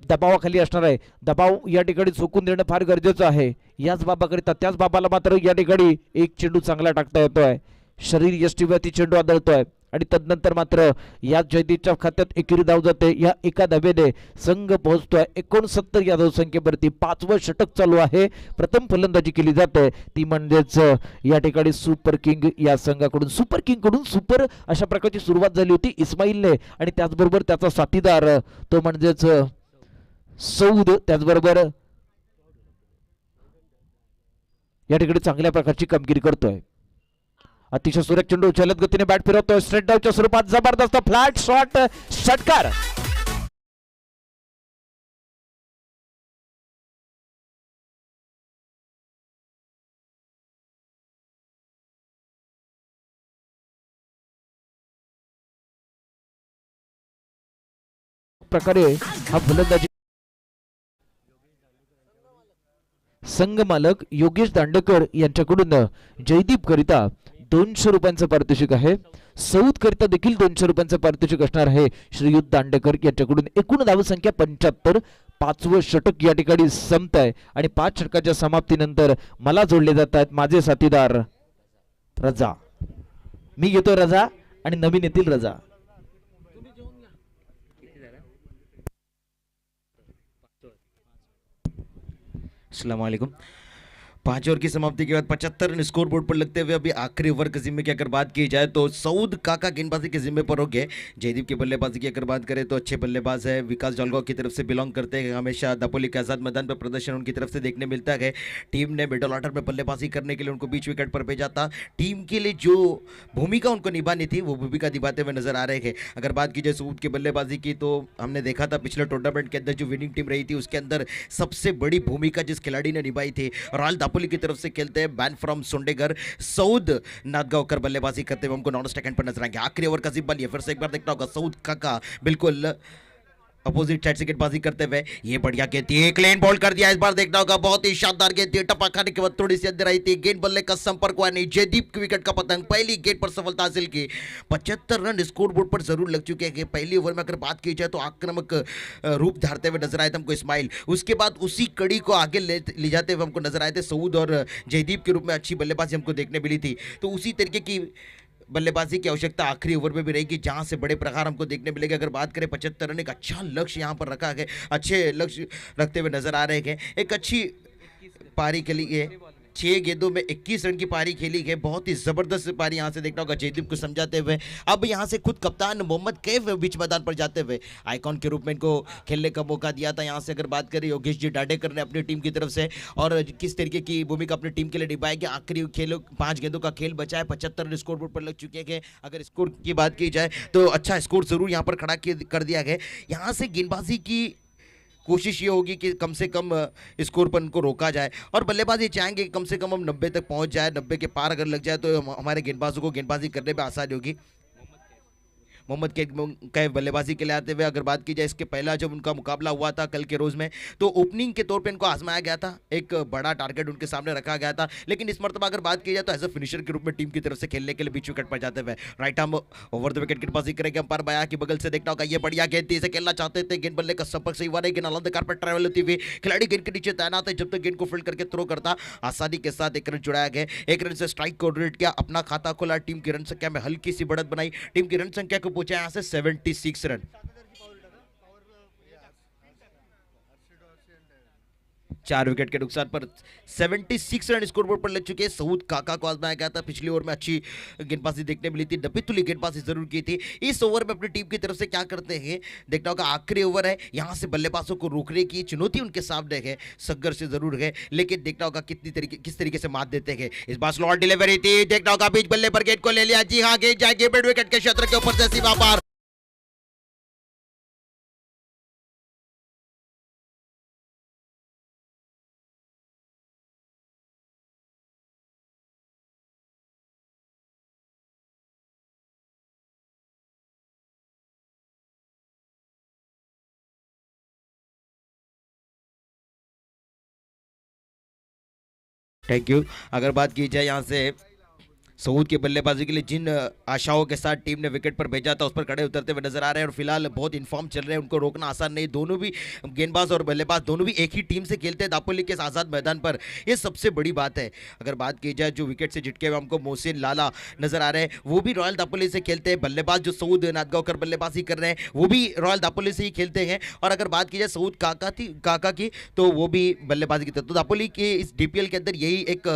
A: दबावाखाली असणार आहे। दबाव या ठिकाणी चुकून देणं फार गरजेचं आहे। याच बाबाकरिता त्याच बाबाला मात्र या ठिकाणी एक चेंडू चांगला टाकता येतोय। शरीर यष्टीवरती चेंडू आदळतोय आणि तदनंतर मात्र या जयदीपच्या खात्यात एकेरी धाव जाते। या एका धावेने संघ पोहोचतोय 69 या धावसंख्येवरती। 5वं षटक चालू आहे। प्रथम फलंदाजी केली जाते ती म्हणजेच या ठिकाणी सुपर किंग या संघाकडून। सुपर किंग कडून सुपर अशा प्रकारची सुरुवात झाली होती इस्माईलने आणि त्याचबरोबर त्याचा साथीदार तो म्हणजेच सऊद, त्याचबरोबर या ठिकाणी चांगल्या प्रकारची कामगिरी करतोय। अतिशय सुरेख चेंडू, जलद गतीने बॅट फिरवतोय। स्ट्रेट डाऊनच्या स्वरूपात जबरदस्त फ्लॅट शॉट षटकार। प्रकारे हा फलंदाजी संघ मालक योगेश दांडेकर यांच्याकडून जयदीप करिता 200 रुपयांचं पारितोषिक आहे. सौद करिता देखील 200 रुपयांचं पारितोषिक असणार आहे श्रीयुत दांडेकर यांच्याकडून. एकूण धावसंख्या 75. 5वं षटक या ठिकाणी संपत आहे आणि 5 षटकाच्या समाप्तीनंतर मला जोडले जात आहेत माझे साथीदार रजा. मी घेतो रजा आणि नवीन येतील रजा.
C: अस्सलाम वालेकुम। 5 ओवर की समाप्ति के बाद 75 रन स्कोर बोर्ड पर लगते हुए अभी आखिरी ओवर के जिम्मे की अगर बात की जाए तो सऊद काका गेंदबाजी के जिम्मे पर हो गए। जयदीप की बल्लेबाजी की अगर बात करें तो अच्छे बल्लेबाज है, विकास जलगांव की तरफ से बिलोंग करते हैं, हमेशा दापोली के आज़ाद मैदान पर प्रदर्शन उनकी तरफ से देखने मिलता है। टीम ने मिडल ऑर्डर में बल्लेबाजी करने के लिए उनको बीच विकेट पर भेजा था। टीम के लिए जो भूमिका उनको निभानी थी वो भूमिका निभाते हुए नजर आ रहे हैं। अगर बात की जाए सऊद की बल्लेबाजी की तो हमने देखा था पिछले टूर्नामेंट के अंदर जो विनिंग टीम रही थी उसके अंदर सबसे बड़ी भूमिका जिस खिलाड़ी ने निभाई थी रॉयल दापोली की तरफ से खेलते हैं बैन फ्रॉम सोंडेगर सऊद नादगांवकर बल्लेबाजी करते हुए हमको नॉन स्टैकेंड पर नजर आएंगे। आखिरी ओवर का जिम्मा लिए फिर से एक बार देखना होगा सऊद काका बिल्कुल अपोजिट साइड से गेंदबाजी करते हुए ये बढ़िया गेंद थी, एक लेन बॉल कर दिया। इस बार देखना होगा बहुत ही शानदार गेंद थी, टप्पा खाने के बाद थोड़ी सी अंदर आई थी, गेंद बल्ले का संपर्क हुआ नहीं। जयदीप की विकेट का पतंग पहली गेंद पर सफलता हासिल की। 75 रन स्कोर बोर्ड पर जरूर लग चुके हैं। पहली ओवर में अगर बात की जाए तो आक्रामक रूप धारते हुए नजर आए थे हमको इस्माइल, उसके बाद उसी कड़ी को आगे ले जाते हुए हमको नजर आए थे सऊद और जयदीप के रूप में अच्छी बल्लेबाजी हमको देखने मिली थी। तो उसी तरीके की बल्लेबाजी की आवश्यकता आखिरी ओवर में भी रहेगी जहां से बड़े प्रहार हमको देखने मिलेगा। अगर बात करें 75 रन एक अच्छा लक्ष्य यहां पर रखा है, अच्छे लक्ष्य रखते हुए नजर आ रहे हैं। एक अच्छी पारी के लिए 6 गेंदों में 21 रन की पारी खेली है, बहुत ही जबरदस्त पारी यहां से देखना होगा जयदीप को समझाते हुए। अब यहां से खुद कप्तान मोहम्मद कैफ बीच मैदान पर जाते हुए आइकॉन के रूप में इनको खेलने का मौका दिया था। यहां से अगर बात करें योगेश जी डाडेकर ने अपनी टीम की तरफ से और किस तरीके की भूमिका अपनी टीम के लिए निभाएगी। आखिरी खेलों 5 गेंदों का खेल बचा है, 75 रन स्कोर बोर्ड पर लग चुके हैं। अगर स्कोर की बात की जाए तो अच्छा स्कोर जरूर यहां पर खड़ा कर दिया गया। यहां से गेंदबाजी की कोशिश ये होगी कि कम से कम स्कोर पर उनको रोका जाए और बल्लेबाजी चाहेंगे कि कम से कम हम 90 तक पहुंच जाए। 90 के पार अगर लग जाए तो हमारे गेंदबाजों को गेंदबाजी करने में आसानी होगी। मोहम्मद के बल्लेबाजी के लिए आते हुए अगर बात की जाए इसके पहला जब उनका मुकाबला हुआ था कल के रोज में तो ओपनिंग के तौर पे इनको आजमाया गया था, एक बड़ा टारगेट उनके सामने रखा गया था। लेकिन इस मरतबा अगर बात की जाए तो एज अ फिनिशर के रूप में टीम की तरफ से खेलने के लिए बीच विकेट पर जाते हुए right arm over the wicket गेंदबाजी करेंगे। अंपायर बाया की बगल से देखना होगा ये बढ़िया गेंद थी, इसे खेलना चाहते थे, गेंद बल्ले का संपर्क सही हुआ नहीं, गेंद अलग कारपेट ट्रैवल होती हुई खिलाड़ी गेंद के नीचे तैनात है। जब तक गेंद को फील्ड करके थ्रो करता आसानी के साथ एक रन जुड़ाया गया। एक रन से स्ट्राइक कोऑर्डिनेट किया, अपना खाता खोला, टीम की रन संख्या में हल्की सी बढ़त बनाई, टीम की रन संख्या को पहुंचा यहां से 76 रन। 4 विकेट के नुकसान पर 76 रन स्कोरबोर्ड पर लग चुके हैं। सऊद काका को आजमाया गया था, पिछली ओवर में अच्छी गेंदबाजी देखने मिली थी, डब्बी गेंदबाजी जरूर की थी। इस ओवर में अपनी टीम की तरफ से क्या करते हैं देखना होगा। आखिरी ओवर है, यहां से बल्लेबाजों को रोकने की चुनौती उनके सामने है, संघर्ष जरूर है, लेकिन देखना होगा किस तरीके से मात देते हैं। इस बार स्लॉट डिलीवरी थी, देखना होगा बीच बल्ले पर गेंद को ले लिया। जी हाँ, गेंद जाएगी मिड विकेट के क्षेत्र के ऊपर से सीमा पार। Thank you. अगर बात की जाए यहाँ से सऊद की बल्लेबाजी के लिए जिन आशाओं के साथ टीम ने विकेट पर भेजा था उस पर खड़े उतरते हुए नजर आ रहे हैं और फिलहाल बहुत इन्फॉर्म चल रहे हैं, उनको रोकना आसान नहीं। दोनों भी गेंदबाज और बल्लेबाज दोनों भी एक ही टीम से खेलते हैं दापोली के आज़ाद मैदान पर, ये सबसे बड़ी बात है। अगर बात की जाए जो विकेट से झटके हुए हमको मोहसिन लाला नजर आ रहे हैं वो भी रॉयल दापोली से खेलते हैं। बल्लेबाज जो सऊद नादगांवकर बल्लेबाजी कर रहे हैं वो भी रॉयल दापोली से ही खेलते हैं। और अगर बात की जाए सऊद काका की तो वो भी बल्लेबाजी की। तो दापोली के इस डीपीएल के अंदर यही एक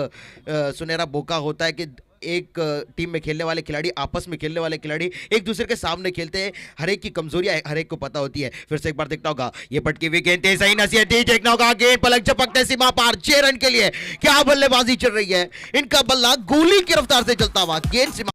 C: सुनहरा मौका होता है कि एक टीम में खेलने वाले खिलाड़ी आपस में खेलने वाले खिलाड़ी एक दूसरे के सामने खेलते हैं, हर एक की कमजोरियां हर एक को पता होती है। फिर से एक बार देखना होगा ये पटकी हुई गेंद सही नसीहत थी, देखना होगा गेंद पलक झपकते सीमा पार 6 रन के लिए। क्या बल्लेबाजी चल रही है, इनका बल्ला गोली की रफ्तार से चलता हुआ गेंद सीमा।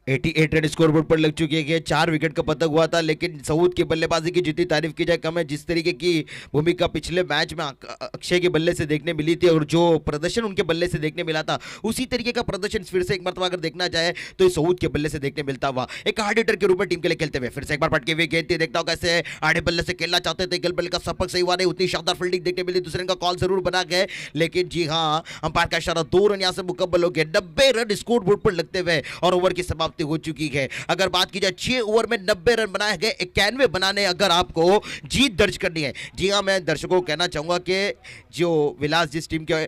C: 88 रन स्कोरबोर्ड पर लग चुके हैं। 4 विकेट का पतंग हुआ था, लेकिन सऊद की बल्लेबाजी की जितनी तारीफ की जाए कम है। जिस तरीके की भूमिका पिछले मैच में अक्षय के बल्ले से देखने मिली थी और जो प्रदर्शन उनके बल्ले से देखने मिला था, उसी तरीके का प्रदर्शन फिर से एक मरतबा अगर देखना चाहे तो ये सऊद के बल्ले से देखने मिलता हुआ। एक हार्ड हिटर के रूप में टीम के लिए खेलते हुए फिर से एक बार पटके हुए गेंद देखता हूं कैसे आड़े बल्ले से खेलना चाहते थे। गल बल्ले का सपक सही हुआ नहीं, उतनी शानदार फील्डिंग देखने मिली। दूसरे का कॉल जरूर बना गए, लेकिन जी हाँ, अंपायर का इशारा 2 रन यहां से मुकम्मल हो गए। 90 रन स्कोर बोर्ड पर लगते हुए और ओवर की समाप्ति हो चुकी है। अगर बात की जाए 6 ओवर में 90 रन बनाए गए, 91 बनाने अगर आपको जीत दर्ज करनी है। जी हाँ, मैं दर्शकों को कहना चाहूंगा कि जो विलास जिस टीम के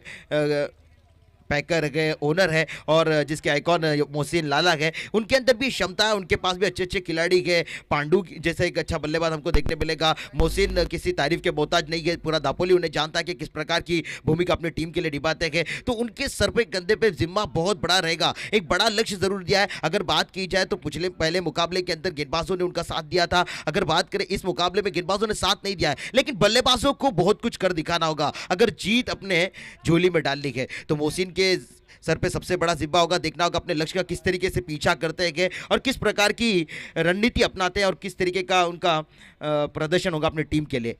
C: पैकर के ओनर है और जिसके आइकॉन मोहसिन लाला है, उनके अंदर भी क्षमता है, उनके पास भी अच्छे अच्छे खिलाड़ी है। पांडु जैसे एक अच्छा बल्लेबाज हमको देखने मिलेगा। मोहसिन किसी तारीफ के मोहताज नहीं है, पूरा दापोली उन्हें जानता है कि किस प्रकार की भूमिका अपनी टीम के लिए निभाते हैं। तो उनके सर पे कंधे पे जिम्मा बहुत बड़ा रहेगा, एक बड़ा लक्ष्य जरूर दिया है। अगर बात की जाए तो पहले मुकाबले के अंदर गेंदबाजों ने उनका साथ दिया था। अगर बात करें इस मुकाबले में गेंदबाजों ने साथ नहीं दिया है, लेकिन बल्लेबाजों को बहुत कुछ कर दिखाना होगा अगर जीत अपने झोली में डालनी है। तो मोहसिन के सर पे सबसे बड़ा जिम्मा होगा, देखना होगा अपने लक्ष्य का किस तरीके से पीछा करते हैं और किस प्रकार की रणनीति अपनाते हैं और किस तरीके का उनका प्रदर्शन होगा अपनी टीम के लिए।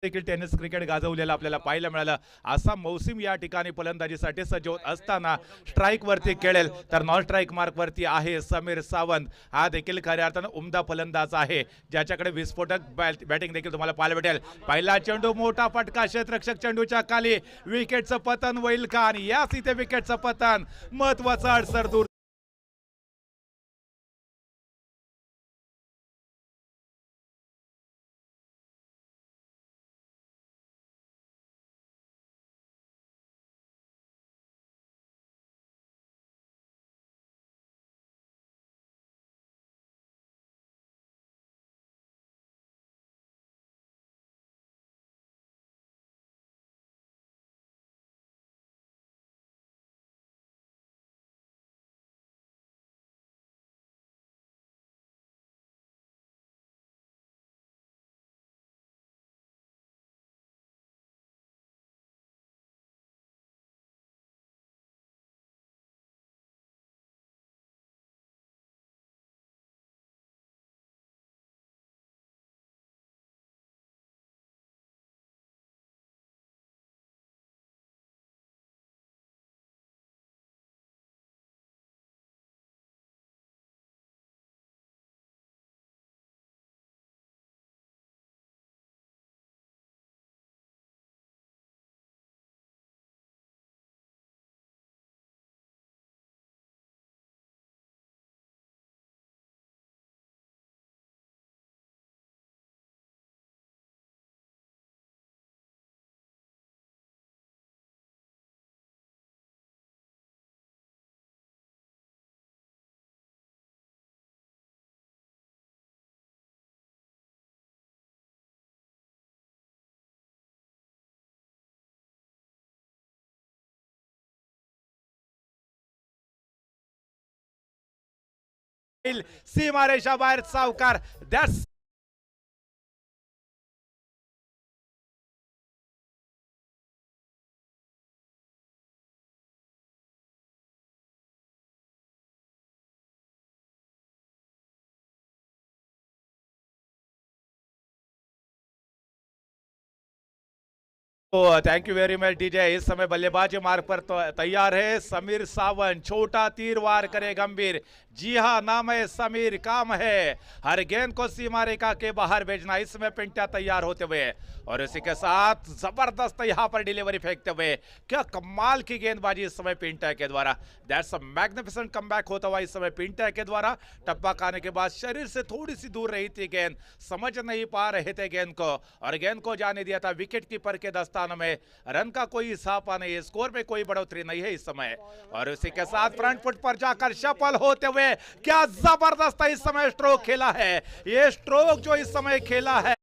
B: देखील टेनिस क्रिकेट गाजवलेलं आपल्याला पाहायला मिळालं. असा मौसम या ठिकाणी फलंदाजीसाठी सज्ज होत असताना स्ट्राईक वरती खेळेल तर नॉन स्ट्राईक मार्क वरती आहे समीर सावंत. हा देखील खऱ्या अर्थानं उमदा फलंदाज आहे, ज्याच्याकडे विस्फोटक बॅटिंग देखील तुम्हाला पाहायला भेटेल. पहिला चेंडू मोठा फटका, क्षेत्ररक्षक चेंडूच्या खाली, विकेटचं पतन होईल का? आणि याच इथे विकेटचं पतन, महत्वाचा अडसर दूर. सीमारेषा बाहेर सावकार. That's thank you very much DJ. इस समय बल्लेबाजी मार्ग पर तैयार है समीर सावंत. छोटा तीर वार करे गंभीर. जी हाँ, नाम है समीर, काम है हर गेंद को सीमा रेखा के बाहर भेजना. इसमें पिंटा तैयार होते हुए और इसी के साथ जबरदस्त यहाँ पर डिलीवरी फेंकते हुए, क्या कमाल की गेंदबाजी इस समय पिंटा के द्वारा. दैट्स अ मैग्निफिसेंट कमबैक होता हुआ इस समय पिंटा के द्वारा. टप्पा खाने के बाद शरीर से थोड़ी सी दूर रही थी गेंद, समझ नहीं पा रहे थे गेंद को, और गेंद को जाने दिया था विकेट कीपर के दस्ताने में. रन का कोई हिसाब नहीं, स्कोर में कोई बढ़ोतरी नहीं है इस समय. और इसी के साथ फ्रंट फुट पर जाकर सफल होते हुए, क्या जबरदस्त इस समय स्ट्रोक खेला है. ये स्ट्रोक जो इस समय खेला है,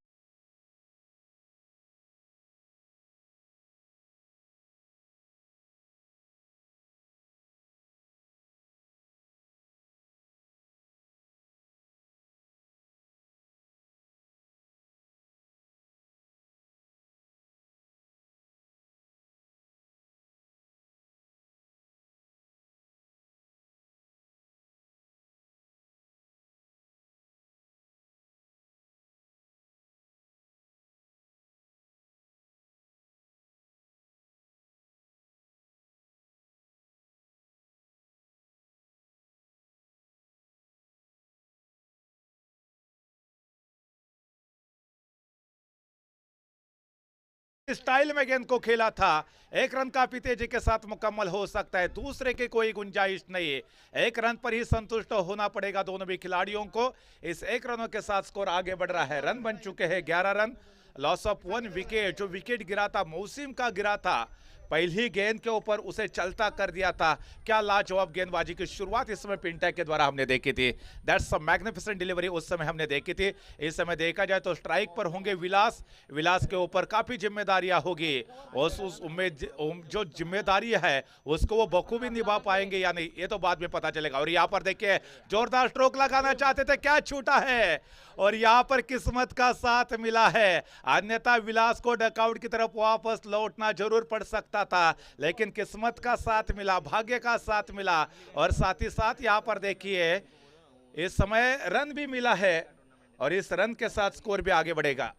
B: स्टाइल में गेंद को खेला था. एक रन काफी तेजी के साथ मुकम्मल हो सकता है, दूसरे की कोई गुंजाइश नहीं है. एक रन पर ही संतुष्ट होना पड़ेगा दोनों भी खिलाड़ियों को. इस एक रनों के साथ स्कोर आगे बढ़ रहा है. रन बन चुके हैं 11 रन. Loss of 1 wicket. जो विकेट गिरा था, मौसम का गिरा था, पहली गेंद के ऊपर उसे चलता कर दिया था. क्या लाजवाब गेंदबाजी की शुरुआत इस समय पिंटा के द्वारा हमने देखी थी. दैट्स अ मैग्निफिसेंट डिलीवरी उस समय हमने देखी थी. इस समय देखा जाए तो स्ट्राइक पर होंगे विलास. विलास के ऊपर काफी जिम्मेदारियां होगी. उस उम्मीद जो जिम्मेदारी है उसको वो बखूबी निभा पाएंगे या नहीं, ये तो बाद में पता चलेगा. और यहाँ पर देखिए, जोरदार स्ट्रोक लगाना चाहते थे, क्या छूटा है, और यहाँ पर किस्मत का साथ मिला है. अन्यथा विलास को डकआउट की तरफ वापस लौटना जरूर पड़ सकता था, लेकिन किस्मत का साथ मिला, भाग्य का साथ मिला. और साथ ही साथ यहाँ पर देखिए, इस समय रन भी मिला है, और इस रन के साथ स्कोर भी आगे बढ़ेगा.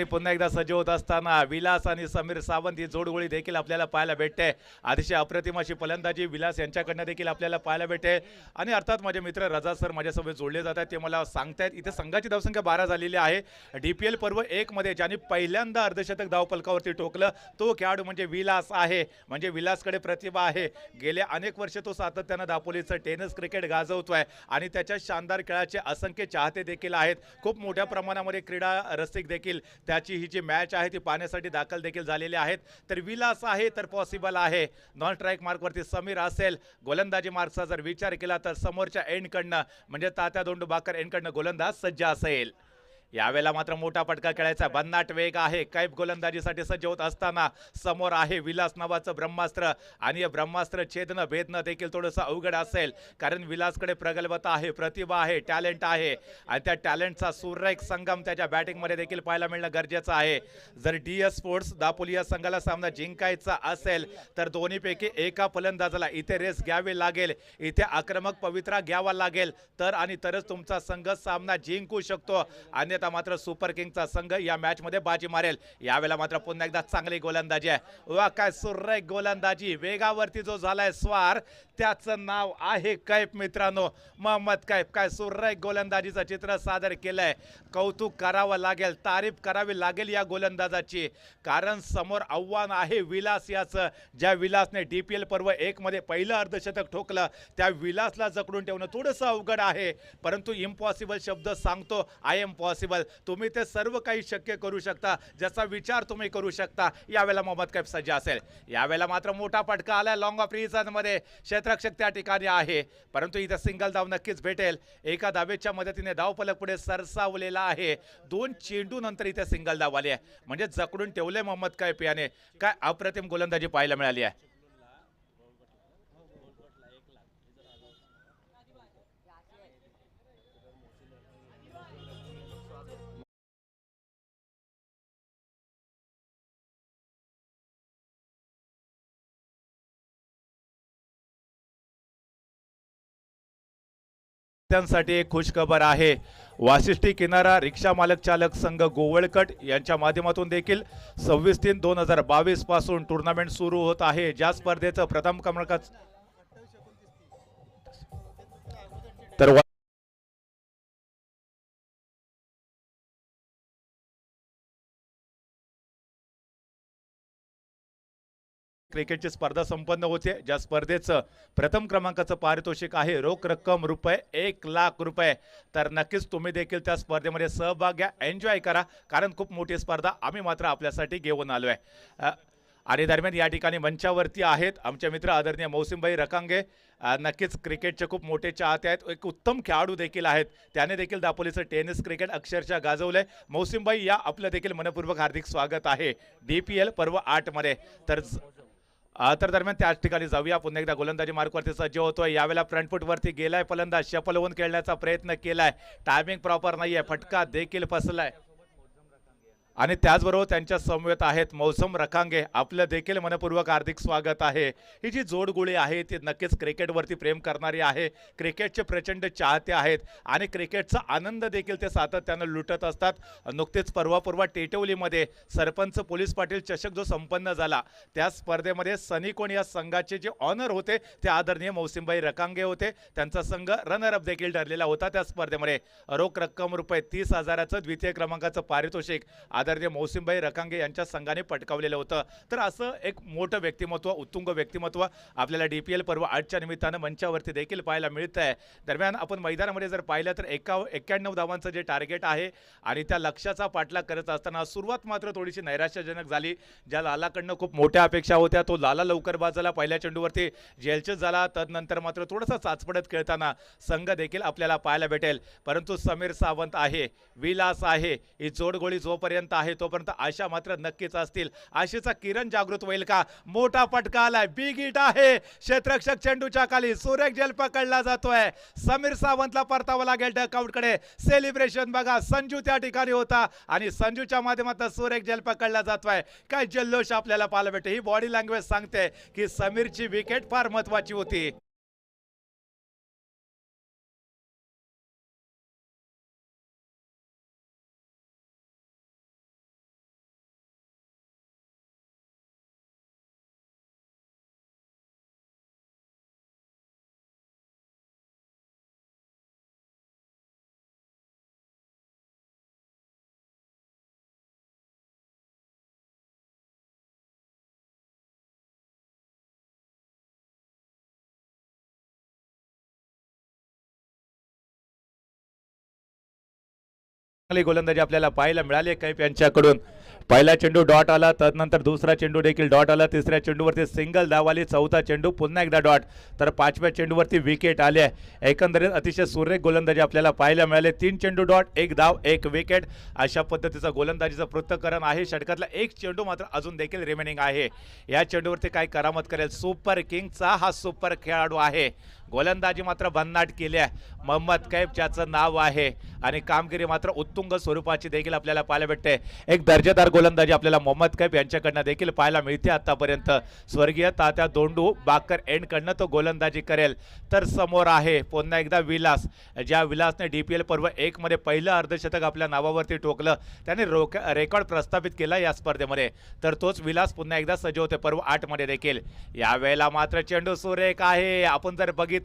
B: पुन्हा एकदा सज्ज होत असताना विलास आणि समीर सावंत ही जोडगोळी देखील आपल्याला पाहायला भेटते. अतिशय अप्रतिम अशी फलंदाजी विलास यांच्याकडनं देखील आपल्याला पाहायला भेटते. आणि अर्थात माझे मित्र रजा सर माझ्यासोबत जोडले जातात, ते मला सांगतायत इथे संघाची धावसंख्या 12 झालेली आहे. DPL पर्व 1 मध्ये ज्याने पहिल्यांदा अर्धशतक धावफलकावरती टोकलं तो खेळाडू म्हणजे विलास आहे. म्हणजे विलासकडे प्रतिभा आहे. गेल्या अनेक वर्ष तो सातत्यानं दापोलीचं टेनिस क्रिकेट गाजवतोय आणि त्याच्या शानदार खेळाचे असंख्य चाहते देखील आहेत. खूप मोठ्या प्रमाणामध्ये क्रीडा रसिक देखील त्याची ही जी मॅच आहे ती पाहण्यासाठी दाखल देखील झालेले आहेत. तर विलास आहे तर पॉसिबल आहे. नॉन स्ट्राईक मार्कवरती समीर असेल. गोलंदाजी मार्कचा जर विचार केला तर समोरच्या एंडकडनं म्हणजे तात्या दोंडूबाकर एंडकडनं गोलंदाज सज्ज असेल. यावेळेला मात्र मोठा फटका खेळायचा. भन्नाट वेग आहे. कैफ गोलंदाजीसाठी सज्ज होत असताना समोर आहे विलास नावाचं ब्रह्मास्त्र आणि हे ब्रह्मास्त्र छेदणं भेदणं देखील थोडंसं अवघड असेल, कारण विलासकडे प्रगल्भता आहे, प्रतिभा आहे, टॅलेंट आहे आणि त्या टॅलेंटचा सुरेख संगम त्याच्या बॅटिंगमध्ये देखील पाहायला मिळणं गरजेचं आहे. जर DS स्पोर्ट्स दापोली या संघाला सामना जिंकायचा असेल तर दोन्हीपैकी एका फलंदाजाला इथे रेस घ्यावी लागेल, इथे आक्रमक पवित्रा घ्यावा लागेल तरच तुमचा संघ सामना जिंकू शकतो. आणि मात्र सुपर किंगचा संघ या मॅच मध्ये बाजी मारेल. यावेळेला मात्र पुन्हा एकदा चांगली गोलंदाजी आहे. वा काय सुरेख गोलंदाजी. वेगावरती जो झालाय स्वार त्याचं नाव आहे कैफ. मित्रांनो मोहम्मद कैफ काय सुरेख गोलंदाजीचं चित्र सादर केलंय. कौतुक करावं लागेल, तारीफ करावी लागेल या गोलंदाजाची, कारण समोर आव्हान आहे विलास याचं. ज्या विलासने DPL पर्व 1 मध्ये पहिलं अर्धशतक ठोकलं त्या विलासला जकडून ठेवणं थोडंसं अवघड आहे, परंतु इम्पॉसिबल शब्द सांगतो. I am possible. तुम्ही ते सर्व काही शक्य करू शकता, ज्याचा विचार तुम्ही करू शकता. यावेळेला मोहम्मद कैफ सज्ज असेल. यावेळेला मात्र मोठा फटका आलाय लॉंग ऑफ रिजन मध्ये. क्षेत्ररक्षक त्या ठिकाणी आहे, परंतु इथे सिंगल धाव नक्कीच भेटेल. एका धावेच्या मदतीने धावफलक पुढे सरसावलेला आहे. 2 चेंडू नंतर इथे सिंगल धाव आली आहे, म्हणजे जकडून ठेवले मोहम्मद कैफ याने. काय अप्रतिम गोलंदाजी पाहायला मिळाली आहे. त्यांसाठी एक खुशखबर आहे. वाशिष्ठी किनारा रिक्षा मालक चालक संघ गोवळकट यांच्या माध्यमातून देखील 26/3/2022 पासून टुर्नामेंट सुरू होत आहे. ज्या स्पर्धेचं प्रथम क्रमांकाचं तर क्रिकेटची स्पर्धा संपन्न होते. ज्या स्पर्धेचं प्रथम क्रमांकाचं पारितोषिक आहे रोख रक्कम ₹1,00,000. तर नक्कीच तुम्ही देखील त्या स्पर्धेमध्ये सहभाग घ्या, एन्जॉय करा, कारण खूप मोठी स्पर्धा आम्ही मात्र आपल्यासाठी घेऊन आलोय. आणि दरम्यान या ठिकाणी मंचावरती आहेत आमचे मित्र आदरणीय मौसिमभाई रकांगे. नक्कीच क्रिकेटचे खूप मोठे चाहते आहेत, एक उत्तम खेळाडू देखील आहेत. त्याने देखील दापोलीचं टेनिस क्रिकेट अक्षरशः गाजवलंय. मौसिमभाई या आपलं देखील मनपूर्वक हार्दिक स्वागत आहे DPL पर्व 8 मध्ये. तर दरम्यान त्याच ठिकाणी जाऊया. पुन्हा एकदा गोलंदाजी मार्कवरती सज्ज होतोय. यावेळेला फ्रंट फूट वरती गेलाय फलंदाज, शफल होऊन खेळण्याचा प्रयत्न केलाय. टायमिंग प्रॉपर नाहीये, फटका देखील फसलाय. आणि त्याचबरोबर त्यांच्या समवेत आहेत मौसम रखांगे. आपलं देखील मनपूर्वक हार्दिक स्वागत आहे. ही जी जोडगोळी आहे ती नक्कीच क्रिकेटवरती प्रेम करणारी आहे, क्रिकेटचे प्रचंड चाहते आहेत आणि क्रिकेटचा आनंद देखील ते सातत्यानं लुटत असतात. नुकतेच परवा टेटवलीमध्ये सरपंच पोलीस पाटील चषक जो संपन्न झाला त्या स्पर्धेमध्ये सनी कोण या संघाचे जे ऑनर होते ते आदरणीय मौसिमभाई रकांगे होते. त्यांचा संघ रनरअप देखील ठरलेला होता. त्या स्पर्धेमध्ये रोख रक्कम ₹30,000चं द्वितीय क्रमांकाचं पारितोषिक आदरणीय मौसिमभाई रकांगे यांच्या संघाने पटकावलेलं होतं. तर असं एक मोठं व्यक्तिमत्व, उत्तुंग व्यक्तिमत्व आपल्याला DPL पर्व 8च्या निमित्तानं मंचावरती देखील पाहायला मिळतं आहे. दरम्यान आपण मैदानामध्ये जर पाहिलं तर 91 धावांचं जे टार्गेट आहे आणि त्या लक्ष्याचा पाठलाग करत असताना सुरुवात मात्र थोडीशी नैराश्यजनक झाली. ज्या लालाकडनं खूप मोठ्या अपेक्षा होत्या तो लाला लवकर बाद झाला, पहिल्या चेंडूवरती जेलचेच झाला. तदनंतर मात्र थोडासा चाचपडत खेळताना संघ देखील आपल्याला पाहायला भेटेल. परंतु समीर सावंत आहे, विलास आहे, ही जोडगोळी जोपर्यंत आहे तोपर्यंत आशा मात्र नक्कीच असतील. आशेचा किरण जागृत होईल का? मोठा फटका आलाय, बिग हिट आहे. क्षेत्ररक्षक चेंडूच्या खाली सुरेख झेल पकडला जातोय. समीर सावंतला परतावं लागेल डकआउटकडे. सेलिब्रेशन बघा, संजू त्या ठिकाणी होता आणि संजूच्या माध्यमातून सुरेख झेल पकडला जातोय. काय जल्लोष आपल्याला पाहायला भेटते. ही बॉडी लँग्वेज सांगते की समीरची विकेट फार महत्वाची होती. चांगली गोलंदाजी आपल्याला पाहायला मिळाली कैफ यांच्याकडून. पहिला चेंडू डॉट आला, तदनंतर दुसरा चेंडू देखील डॉट आला, तिसऱ्या चेंडूवरती सिंगल धाव आली, चौथा चेंडू पुन्हा एकदा डॉट, तर पाचव्या चेंडूवरती विकेट आले. एकंदरीत अतिशय सुरेख गोलंदाजी आपल्याला पाहायला मिळाले. 3 चेंडू डॉट, 1 धाव, 1 विकेट अशा पद्धतीचं गोलंदाजीचं पृथक्करण आहे. षटकातला एक चेंडू मात्र अजून देखील रिमेनिंग आहे. या चेंडूवरती काय करामत करेल सुपर किंगचा हा सुपर खेळाडू आहे. गोलंदाजी मात्र भन्नाट केली आहे. मोहम्मद कैफ ज्याचं नाव आहे आणि कामगिरी मात्र उत्तुंग स्वरूपाची देखील आपल्याला पाहायला भेटते. एक दर्जेदार गोलंदाजी आपल्याला मोहम्मद कैफ यांच्याकडनं देखील पाहायला मिळते. आतापर्यंत स्वर्गीय तात्या दोंडू बाकर एंडकडनं तो गोलंदाजी करेल. तर समोर आहे पुन्हा एकदा विलास, ज्या विलासने DPL पर्व 1 मध्ये पहिलं अर्धशतक आपल्या नावावरती ठोकलं, त्याने रेकॉर्ड प्रस्थापित केला या स्पर्धेमध्ये. तर तोच विलास पुन्हा एकदा सज्ज होते पर्व 8 मध्ये देखील. यावेळेला मात्र चेंडू सुरेख आहे. आपण जर बघितलं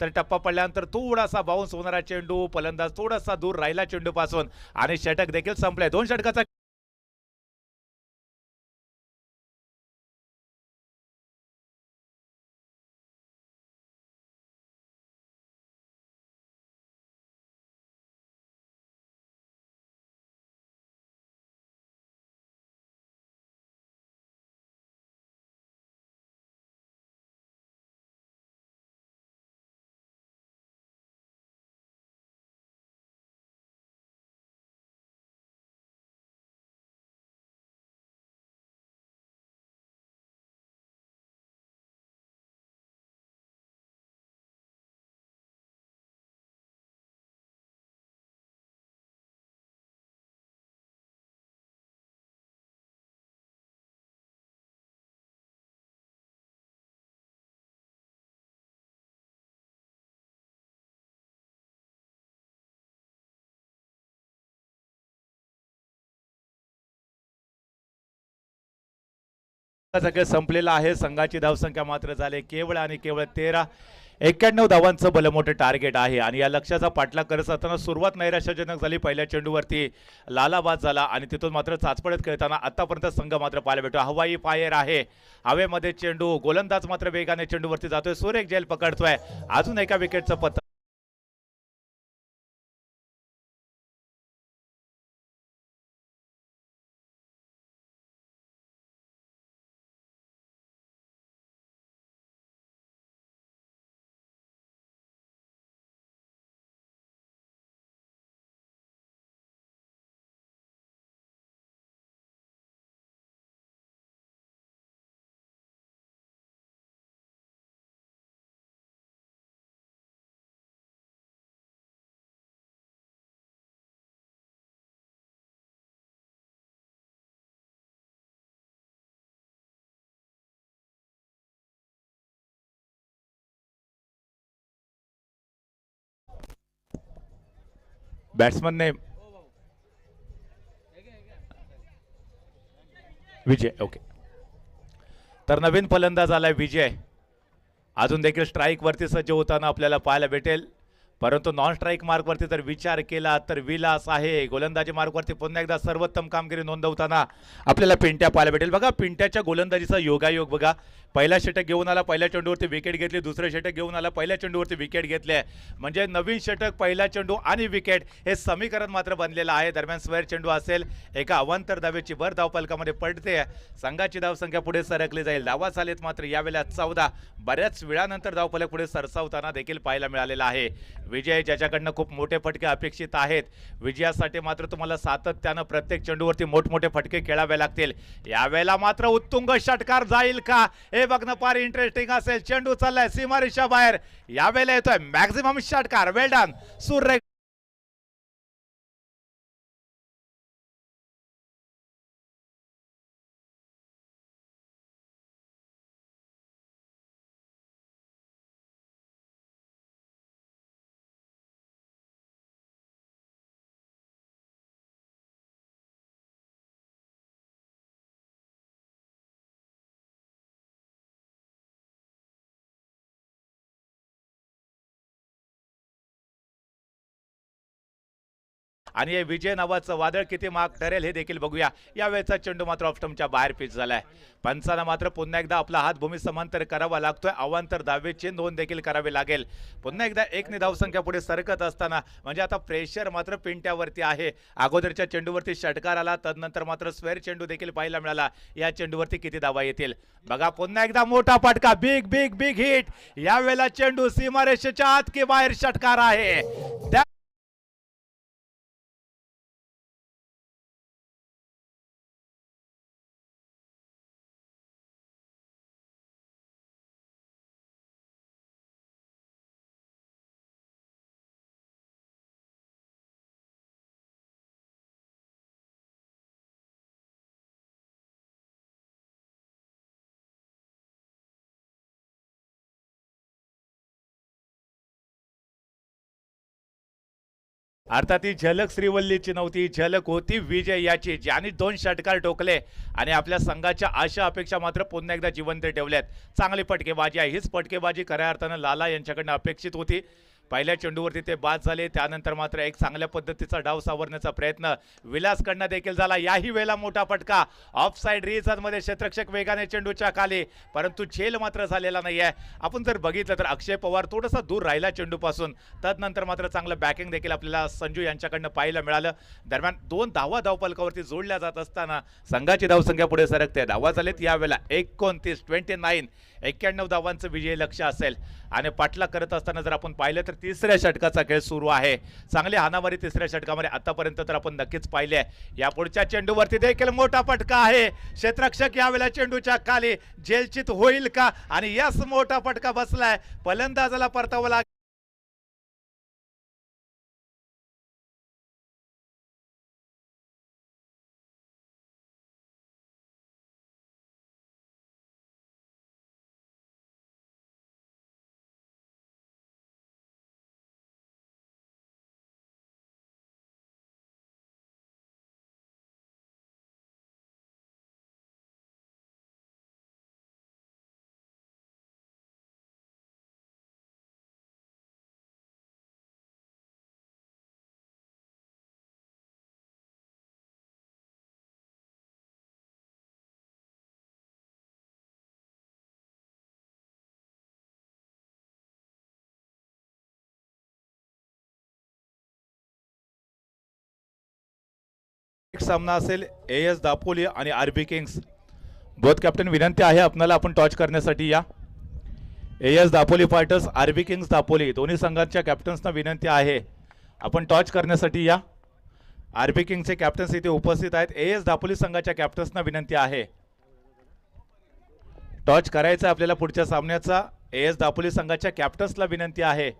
B: तर टप्पा पडल्यानंतर थोडासा बाउन्स होणारा चेंडू, फलंदाज थोडासा दूर राहिला चेंडू पासून आणि षटक देखील संपले. 2 षटकाचा सगळं संपलेला आहे. संघाची धावसंख्या मात्र झाले केवळ आणि केवळ 13. 91 धावांचं भलमोठं टार्गेट आहे आणि या लक्ष्याचा पाठलाग करत असताना सुरुवात नैराश्यजनक झाली. पहिल्या चेंडूवरती लालाबाद झाला आणि तिथून मात्र चाचपडत खेळताना आतापर्यंत संघ मात्र पाहायला भेटतो. हवाई फायर आहे, हवेमध्ये चेंडू, गोलंदाज मात्र वेगाने चेंडूवरती जातोय, सुरेख झेल पकडतोय. अजून एका विकेटचं पत्र बॅट्समनने विजय. ओके, तर नवीन फलंदाज आलाय विजय. अजून देखील स्ट्राईक वरती सज्ज होताना आपल्याला पाहायला भेटेल. परंतु नॉन स्ट्राईक मार्कवरती जर विचार केला तर विलास आहे. गोलंदाजी मार्कवरती पुन्हा एकदा सर्वोत्तम कामगिरी नोंदवताना आपल्याला पिंट्या पाहायला भेटेल. बघा पिंट्याच्या गोलंदाजीचा योगायोग बघा. पहिला षटक घेऊन आला, पहिल्या चेंडूवरती विकेट घेतली, दुसरं षटक घेऊन आला, पहिल्या चेंडूवरती विकेट घेतले. म्हणजे नवीन षटक, पहिला चेंडू आणि विकेट हे समीकरण मात्र बनलेलं आहे. दरम्यान स्क्वेअर चेंडू असेल, एका अवांतर धावेची भर धावफलकामध्ये पडते. संघाची धावसंख्या पुढे सरकली जाईल. धावा झालेत मात्र यावेळेला 14. बऱ्याच वेळानंतर धावफलक पुढे सरसावताना देखील पाहायला मिळालेला आहे. विजय ज्याच्याकडनं खूप मोठे फटके अपेक्षित आहेत, विजयासाठी मात्र तुम्हाला सातत्यानं प्रत्येक चेंडूवरती मोठमोठे फटके खेळावे लागतील. यावेळेला मात्र उत्तुंग षटकार जाईल का हे बघणं फार इंटरेस्टिंग असेल. चेंडू चाललाय सीमारेषा बाहेर, यावेळेला येतोय मॅक्झिमम षटकार. वेल डन, सुरेख. आणि हे विजय नावाचं वादळ किती महाग ठरेल हे देखील बघूया. यावेळेचा चेंडू मात्र ऑफस्टंपच्या बाहेर पिच झालाय. पंचांना मात्र पुन्हा एकदा आपला हात भूमी समांतर करावा लागतोय. अवांतर धावेची नोंद देखील करावी लागेल. पुन्हा एकदा 1 धावसंख्या पुढे सरकत असताना म्हणजे आता प्रेशर मात्र पिंट्यावरती आहे. अगोदरच्या चेंडूवरती षटकार आला, तदनंतर मात्र स्क्वेअर चेंडू देखील पाहायला मिळाला. या चेंडूवरती किती धावा येतील बघा. पुन्हा एकदा मोठा फटका, बिग बिग बिग हिट. यावेळेला चेंडू सीमारेषेच्या आत की बाहेर षटकार आहे. अर्थात ही झलक श्रीवल्लीची नव्हती, झलक होती विजय याची, ज्याने 2 षटकार ठोकले आणि आपल्या संघाच्या आशा अपेक्षा मात्र पुन्हा एकदा जिवंत ठेवल्यात. चांगली फटकेबाजी आहे. हीच फटकेबाजी खऱ्या अर्थानं लाला यांच्याकडनं अपेक्षित होती. पहिल्या चेंडूवरती ते बाद झाले, त्यानंतर मात्र एक चांगल्या पद्धतीचा डाव सावरण्याचा प्रयत्न विलासकडनं देखील झाला. याही वेळेला मोठा फटका ऑफ साइड रिझन मध्ये, क्षेत्ररक्षक वेगाने चेंडूच्या खाली, परंतु झेल मात्र झालेला नाहीये. आपण जर बघितलं तर अक्षय पवार थोडासा दूर राहिला चेंडूपासून. तदनंतर मात्र चांगलं बॅकिंग देखील आपल्याला संजू यांच्याकडनं पाहायला मिळालं. दरम्यान 2 धावा धावफलकावरती जोडल्या जात असताना संघाची धावसंख्या पुढे सरकते. धावा झालेत यावेळेला 29 91 धावांचं विजय लक्ष्य असेल. आणि पाठला करत असताना जर आपण पाहिलं तर तिसऱ्या षटकाचा खेळ सुरू आहे. चांगली हाणामारी तिसऱ्या षटकामध्ये आतापर्यंत तर आपण नक्कीच पाहिले आहे. या पुढच्या चेंडूवरती देखील मोठा फटका आहे. क्षेत्ररक्षक यावेळेला चेंडूच्या खाली, झेलचित होईल का? आणि यास मोठा फटका बसलाय. फलंदाजाला परतावं लागेल. एक सामना असेल एएस दापोली आणि आरबी किंग्स. बोथ कॅप्टन विनंती आहे आपल्याला आपण टॉच करण्यासाठी या. AS Dapoli fighters, RB kings Dapoli दोन्ही संघांच्या कॅप्टन्सना विनंती आहे आपण टॉच करण्यासाठी या. आरबी किंग्सचे कॅप्टन्स इथे उपस्थित आहेत. एएस दापोली संघाच्या कॅप्टन्सना विनंती आहे टॉच करायचा आपल्याला पुढच्या सामन्याचा. एएस दापोली संघाच्या कॅप्टन्सला विनंती आहे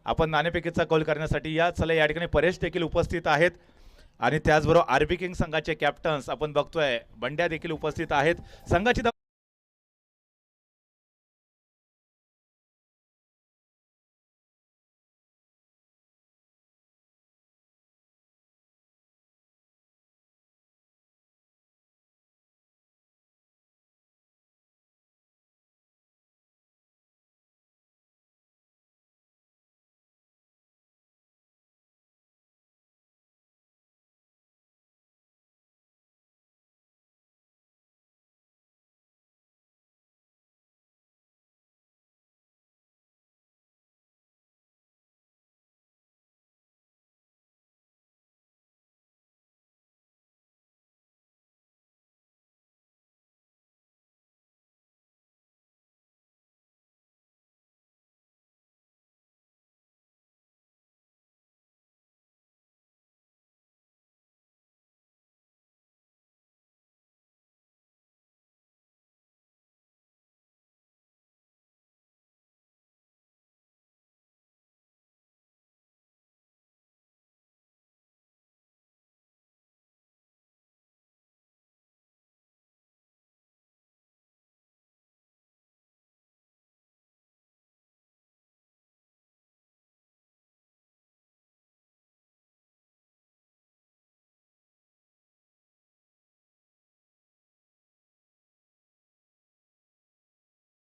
B: आपण नाणेफेकीचा कॉल करण्यासाठी या. चला या ठिकाणी परेश देखील उपस्थित आहेत आणि त्याचबरोबर आरबी किंग संघाचे कॅप्टन्स आपण बघतोय बंड्या देखील उपस्थित आहेत. संघाची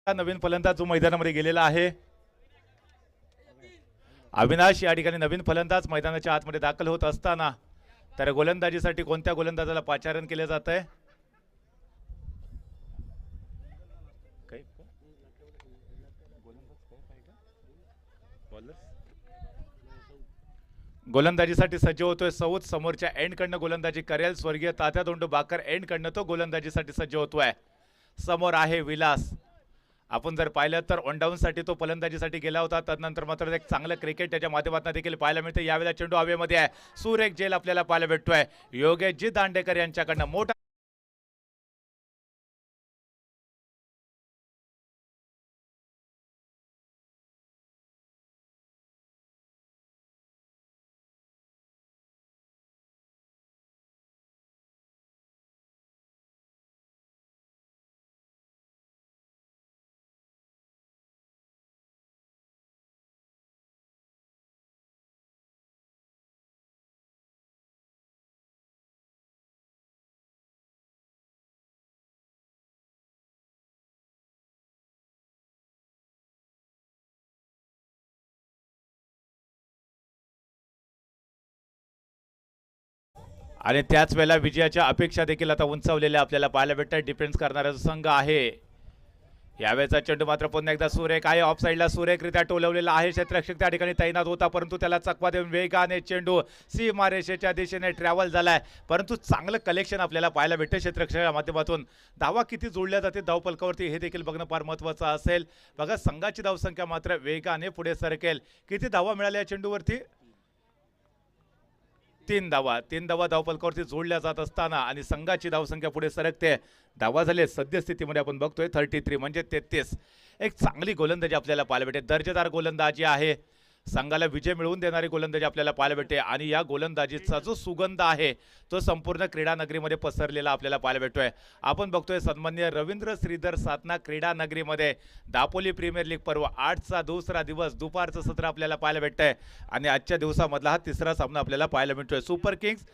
B: नवीन फलंदाज जो मैदानामध्ये गेलेला आहे अविनाश, या ठिकाणी नवीन फलंदाज मैदानाच्या आतमध्ये दाखल होत असताना तर गोलंदाजीसाठी कोणत्या गोलंदाजाला पाचारण केले जात आहे? गोलंदाजीसाठी सज्ज होतोय सौद. समोरच्या एंड कडनं गोलंदाजी करेल स्वर्गीय तात्या दोंडू बाकर. एंड कडनं तो गोलंदाजीसाठी सज्ज होतोय. समोर आहे विलास. आपण जर पाहिलं तर ऑन डाऊन साठी तो फलंदाजीसाठी गेला होता. तदनंतर मात्र एक चांगलं क्रिकेट त्याच्या माध्यमातून देखील पाहायला मिळते. यावेळेला चेंडू हवेमध्ये आहे. सुरेख झेल आपल्याला पाहायला भेटतोय योगेशजी दांडेकर यांच्याकडनं. मोठा आणि त्याच वेळेला विजयाच्या अपेक्षा देखील आता उंचावलेल्या आपल्याला पाहायला भेटतात. डिफेन्स करणारा संघ आहे. यावेळेचा चेंडू मात्र पुन्हा एकदा सुरेख आहे. ऑफ साईडला सुरेखरित्या टोलवलेला आहे. क्षेत्ररक्षक त्या ठिकाणी तैनात होता परंतु त्याला चकवा देऊन वेगाने चेंडू सीमारेषेच्या दिशेने ट्रॅव्हल झालाय. परंतु चांगलं कलेक्शन आपल्याला पाहायला भेटते क्षेत्ररक्षकाच्या माध्यमातून. धावा किती जोडल्या जाते धावफलकावरती हे देखील बघणं फार महत्त्वाचं असेल. बघा संघाची धावसंख्या मात्र वेगाने पुढे सरकेल. किती धावा मिळाल्या या चेंडूवरती? 3 धावा. 3 धावा धावफलकावरती जोडल्या जात असताना आणि संघाची धावसंख्या पुढे सरकते. धावा झाले सद्यस्थितीमध्ये आपण बघतोय 33 म्हणजे 33. एक चांगली गोलंदाजी आपल्याला पाहायला भेटते. दर्जेदार गोलंदाजी आहे. संघाला विजय मिळवून देणारी गोलंदाजी आपल्याला पाहायला भेटते आणि या गोलंदाजीचा जो सुगंध आहे तो संपूर्ण क्रीडा नगरीमध्ये पसरलेला आपल्याला पाहायला भेटतोय. आपण बघतोय सन्माननीय रवींद्र श्रीधर साधना क्रीडा नगरीमध्ये दापोली प्रीमियर लीग पर्व 8चा दुसरा दिवस दुपारचं सत्र आपल्याला पाहायला भेटतंय आणि आजच्या दिवसामधला हा तिसरा सामना आपल्याला पाहायला मिळतोय. Super Kings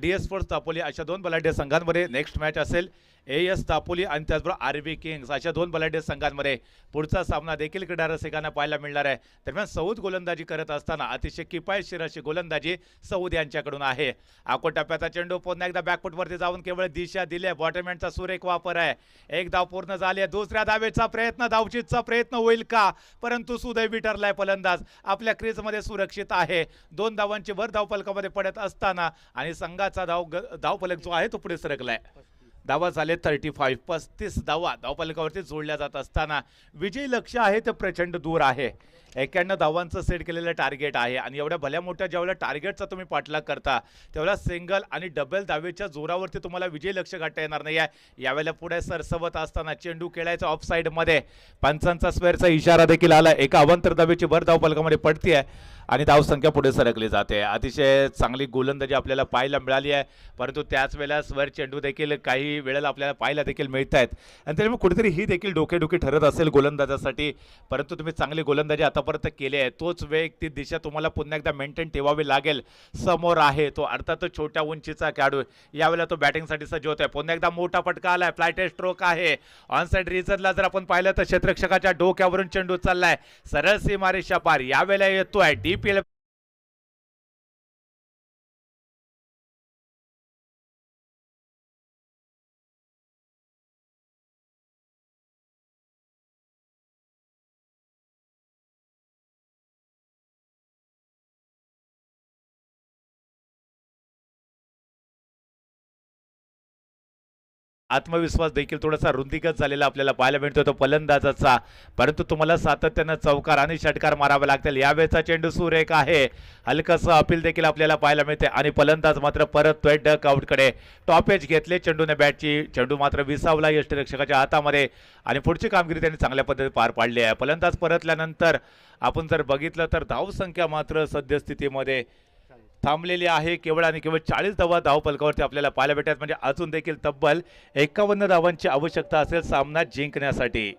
B: DS sports Dapoli अशा 2 बलाढ्य संघांमध्ये नेक्स्ट मॅच असेल. AS दापोली आणि त्याचबरोबर RB किंग्स अशा 2 बलाढ्य संघांमध्ये पुढचा सामना देखील क्रीडा रसिकांना पाहायला मिळणार आहे. दरम्यान सौद गोलंदाजी करत असताना अतिशय किफायतशीर अशी गोलंदाजी सौद यांच्याकडून आहे. आखो टप्प्याचा चेंडू पुन्हा एकदा बॅकफुटवरती जाऊन केवळ दिशा दिली. बॉटमहँडचा सुरेख वापर आहे. एक धाव पूर्ण झाली आहे. दुसऱ्या धावेचा प्रयत्न धावचीतचा प्रयत्न होईल का? परंतु सुदैवी ठरलाय फलंदाज. आपल्या क्रीजमध्ये सुरक्षित आहे. 2 धावांची भर धावफलकामध्ये पडत असताना आणि संघाचा धावफलक जो आहे तो पुढे सरकलाय. धावा झाले 35. 35 धावा धावफलकावरती जोडल्या जात असताना विजयी लक्ष्य आहे ते प्रचंड दूर आहे. 91 धावांचं सेट केलेलं टार्गेट आहे आणि एवढ्या भल्या मोठ्या ज्यावेळेला टार्गेटचा तुम्ही पाठलाग करता त्यावेळेला सिंगल आणि डबल धावेच्या जोरावरती तुम्हाला विजयी लक्ष्य गाठता येणार नाही आहे. यावेळेला पुढे सरसवत असताना चेंडू खेळायचा ऑफ साईडमध्ये पंचांचा स्क्वेअरचा इशारा देखील आला. एका अवांतर धावेची भर धावफलकामध्ये पडते आणि धावसंख्या पुढे सरकली जाते. अतिशय चांगली गोलंदाजी आपल्याला पाहायला मिळाली आहे परंतु त्याच वेळेला स्वर चेंडू देखील काही वेळेला आपल्याला पाहायला देखील मिळत आहेत आणि त्यामुळे कुठेतरी ही देखील डोकेदुखी ठरत असेल गोलंदाजासाठी. परंतु तुम्ही चांगली गोलंदाजी आतापर्यंत केली आहे. तोच वेग ती दिशा तुम्हाला पुन्हा एकदा मेंटेन ठेवावी लागेल. समोर आहे तो अर्थात छोट्या उंचीचा खेळाडू. यावेळेला तो बॅटिंगसाठी सज्ज होत आहे. पुन्हा एकदा मोठा फटका आलाय. फ्लायटेड स्ट्रोक आहे. ऑन साइड रिझनला जर आपण पाहिलं तर क्षेत्ररक्षकाच्या डोक्यावरून चेंडू चाललाय सरळ सीमारेषा पार. यावेळेला येतोय DPL आत्मविश्वास देखील थोडासा रुंदीगत झालेला आपल्याला पाहायला मिळतो तो फलंदाजाचा. परंतु तुम्हाला सातत्यानं चौकार आणि षटकार मारावे लागतील. यावेळेचा चेंडू सुरेख आहे. हलकसं अपील देखील आपल्याला पाहायला मिळते आणि फलंदाज मात्र परततोय डक आउटकडे. टॉपेज घेतले चेंडूने बॅटची. चेंडू मात्र विसावला यष्टिरक्षकाच्या हातामध्ये आणि पुढची कामगिरी त्यांनी चांगल्या पद्धतीने पार पाडली आहे. फलंदाज परतल्यानंतर आपण जर बघितलं तर धावसंख्या मात्र सद्यस्थितीमध्ये थांबलेली आहे. केवळ आणि केवळ 40 धावा धावफलकावरती आपल्याला पाहायला भेटतात म्हणजे अजून देखील तब्बल 51 धावांची आवश्यकता असेल सामना जिंकण्यासाठी.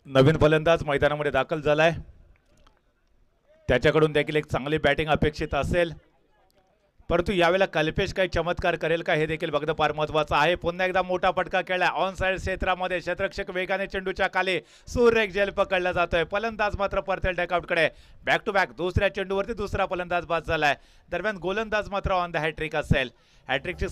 B: नवीन फलंदाज मैदानामध्ये दाखल झालाय. त्याच्याकडून देखील एक चांगली बॅटिंग अपेक्षित असेल, परंतु यावेळेला कल्पेश काही चमत्कार करेल का हे देखील बघणं फार महत्वाचं आहे. पुन्हा एकदा मोठा फटका खेळला ऑन साइड क्षेत्रामध्ये. क्षेत्ररक्षक वेगाने चेंडूच्या खाली सुरेख झेल पकडला जातोय. फलंदाज मात्र परतेल डकआउटकडे. बॅक टू बॅक दुसऱ्या चेंडूवरती दुसरा फलंदाज बाद झालाय. दरम्यान गोलंदाज मात्र ऑन द हॅट्रिक असेल. हॅट्रिकची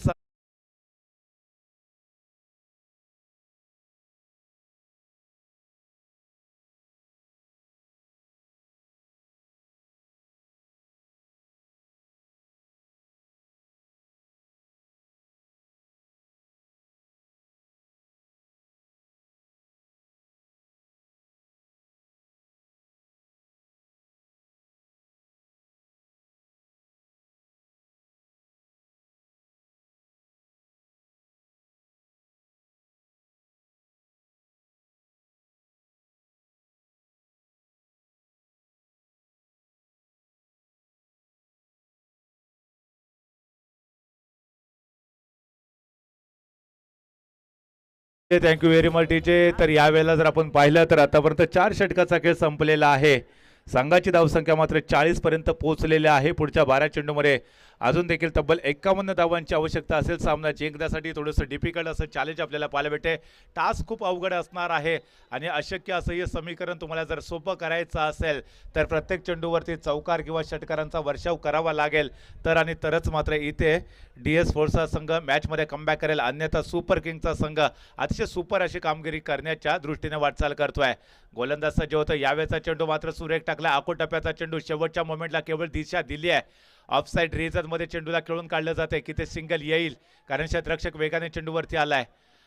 B: थँक्यू व्हेरी मच डीजे. तर यावेळेला जर आपण पाहिलं तर आतापर्यंत 4 षटकाचा खेळ संपलेला आहे. संघाची धावसंख्या मात्र 40 पर्यंत पोहोचलेली आहे. पुढच्या 12 चेंडूमध्ये अजून देखील तब्बल 51 धावांची आवश्यकता असेल. सामना जिंकण्यासाठी थोडंसं डिफिकल्ट असं चॅलेंज आपल्याला पाहायला भेटे. टास्क खूप अवघड असणार आहे आणि अशक्य असं हे समीकरण तुम्हाला जर सोपं करायचं असेल तर प्रत्येक चेंडूवरती चौकार किंवा षटकारांचा वर्षाव करावा लागेल. तर आणि तरच मात्र इथे DS फोर्सचा संघ मॅचमध्ये कमबॅक करेल. अन्यथा सुपर किंगचा संघ अतिशय सुपर अशी कामगिरी करण्याच्या दृष्टीने वाटचाल करतोय. गोलंदाज सज्ज होतं. यावेळेचा चेंडू मात्र सुरेख टाकला. आखोटप्प्याचा चेंडू शेवटच्या मोमेंटला केवळ दिशा दिली आहे. ऑफसाईड मध्ये चेंडूला खेळून काढलं जाते की ते सिंगल येईल, कारण क्षेत्ररक्षक वेगाने चेंडूवरती आलाय.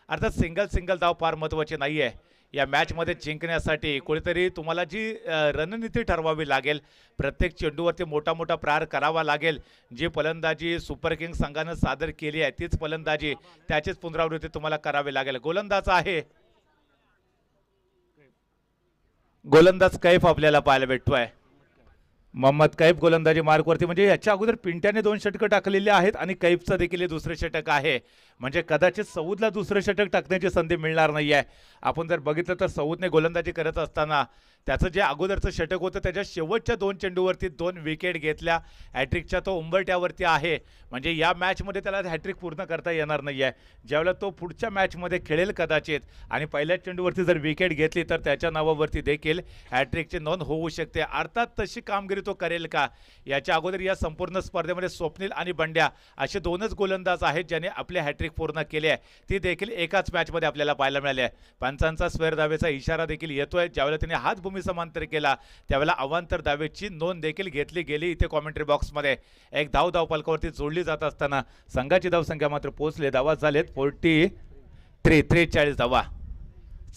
B: अर्थात सिंगल धाव फार महत्वाची नाहीये या मॅचमध्ये जिंकण्यासाठी. कुठेतरी तुम्हाला जी रणनीती ठरवावी लागेल, प्रत्येक चेंडूवरती मोठा प्रहार करावा लागेल. जी फलंदाजी सुपर किंग संघानं सादर केली आहे तीच फलंदाजी, त्याचीच पुनरावृत्ती तुम्हाला करावी लागेल. गोलंदाज कैफ आपल्याला पाहायला भेटतोय. मोहम्मद कैफ गोलंदाजी मार्कवरती. म्हणजे याच्या अगोदर पिंट्याने 2 षटकं टाकलेली आहेत आणि कैफचं देखील हे दुसरे षटक आहे. म्हणजे कदाचित सौदला दुसरं षटक टाकण्याची संधी मिळणार नाही आहे. आपण जर बघितलं तर सौदने गोलंदाजी करत असताना त्याचं जे अगोदरचं षटक होतं त्याच्या शेवटच्या 2 चेंडूवरती 2 विकेट घेतल्या. हॅट्रिकच्या तो उंबरट्यावरती आहे. म्हणजे या मॅचमध्ये त्याला हॅट्रिक पूर्ण करता येणार नाही आहे. ज्यावेळेला तो पुढच्या मॅचमध्ये खेळेल कदाचित आणि पहिल्याच चेंडूवरती जर विकेट घेतली तर त्याच्या नावावरती देखील हॅट्रिकची नोंद होऊ शकते. अर्थात तशी कामगिरी तो करेल का? याच्या अगोदर या संपूर्ण स्पर्धेमध्ये स्वप्नील आणि बंड्या असे 2च गोलंदाज आहेत ज्याने आपले हॅट्रिक पूर्ण केले आहे. ती देखील एकाच मॅचमध्ये आपल्याला पाहायला मिळाली आहे. पंचांचा स्वेर दावेचा इशारा देखील येतोय. ज्यावेळेला त्यांनी हात भूमी समांतर केला त्यावेळेला अवांतर दावेची नोंद देखील घेतली गेली. इथे कॉमेंट्री बॉक्समध्ये एक धावपलकावरती जोडली जात असताना संघाची धावसंख्या मात्र पोहोचले. धावा झालेत 43 धावा.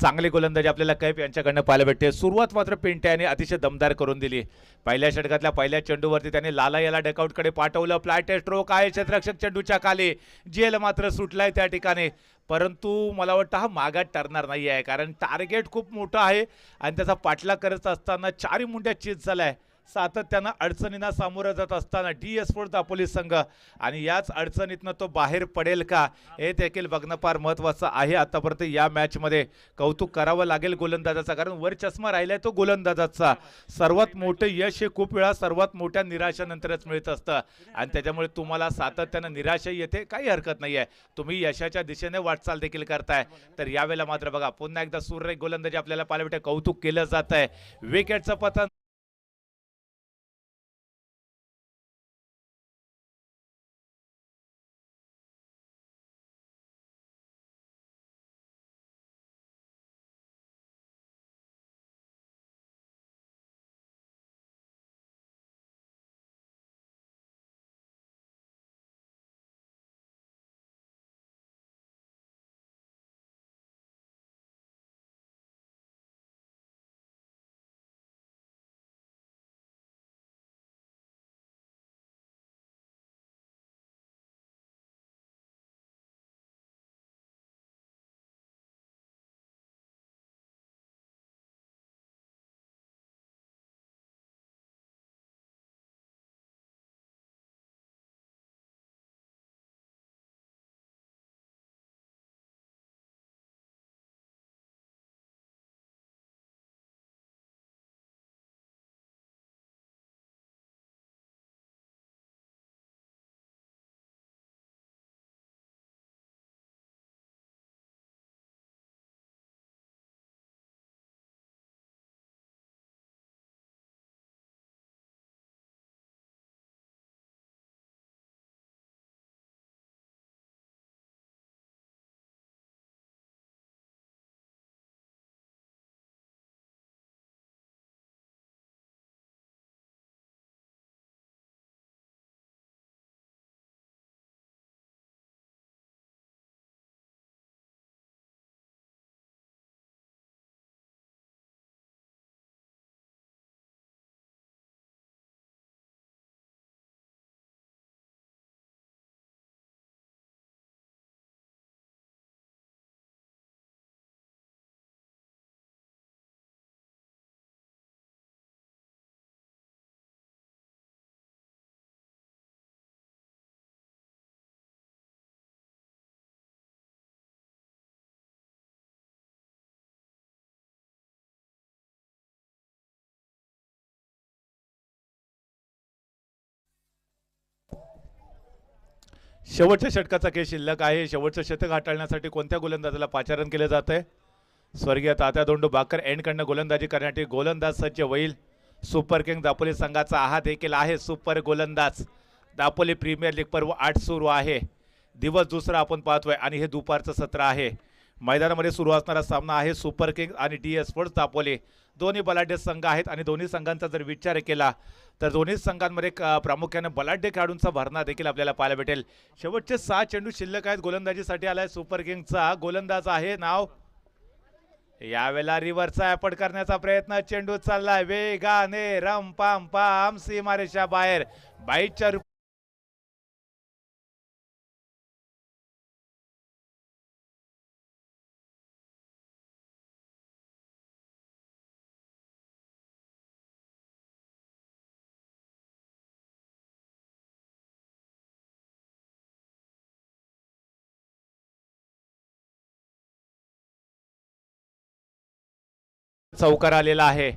B: चांगली गोलंदाजी आपल्याला कैफ यांच्याकडनं पाहायला भेटते. सुरुवात मात्र पिंट्याने अतिशय दमदार करून दिली. पहिल्या षटकातल्या पहिल्या चेंडूवरती त्याने लाला याला डकआउटकडे पाठवलं. फ्लॅट स्ट्रोक आहे क्षेत्ररक्षक चेंडूच्या खाली. जेल मात्र सुटलाय त्या ठिकाणी, परंतु मला वाटतं हा मागात ठरणार नाही आहे, कारण टार्गेट खूप मोठं आहे आणि त्याचा पाठलाग करत असताना 4 मुंड्या चीज झालाय. सातत्यानं अडचणींना सामोरं जात असताना DS फोर्स दापोली संघ आणि याच अडचणीतनं तो बाहेर पडेल का हे देखील बघणं फार महत्त्वाचं आहे. आतापर्यंत या मॅचमध्ये कौतुक करावं लागेल गोलंदाजाचा, कारण वर चष्मा राहिलाय तो गोलंदाजाचा. सर्वात मोठं यश हे खूप वेळा सर्वात मोठ्या निराशेनंतरच मिळत असतं आणि त्याच्यामुळे तुम्हाला सातत्यानं निराशा येते, काही हरकत नाही आहे. तुम्ही यशाच्या दिशेने वाटचाल देखील करताय. तर यावेळेला मात्र बघा पुन्हा एकदा सुरेख गोलंदाजी आपल्याला पाहायला भेटते. कौतुक केलं जात आहे. विकेटचं पतन शेवटच्या षटकाचा खेळ शिल्लक आहे. शेवटचं शतक हाताळण्यासाठी कोणत्या गोलंदाजाला पाचारण केलं जात आहे? स्वर्गीय तात्या दोंडू बाकर एंडकडनं गोलंदाजी करण्यासाठी गोलंदाज सज्ज होईल. सुपर किंग दापोली संघाचा हा देखील आहे सुपर गोलंदाज. दापोली प्रीमियर लीग पर्व 8 सुरू आहे. दिवस दुसरा आपण पाहतोय आणि हे दुपारचं सत्र आहे. मैदानामध्ये सुरू असणारा सामना आहे सुपर किंग आणि DS स्पोर्ट्स दापोली. दोन्ही बलाढ्य संघ आहेत आणि दोन्ही संघांचा जर विचार केला तर दोन्ही संघांमध्ये प्रामुख्याने बलाढ्य खेळाडूंचा भरणा देखील आपल्याला पाहायला भेटेल. शेवटचे 6 चेंडू शिल्लक आहेत. गोलंदाजीसाठी आलाय सुपर किंगचा गोलंदाज आहे नाव. यावेळेला रिव्हर्सचा ॲपट करण्याचा प्रयत्न. चेंडू चाललाय वेगाने रम पाम पाम सीमारेषा बाहेर. 22च्या चौकार आलेला आहे.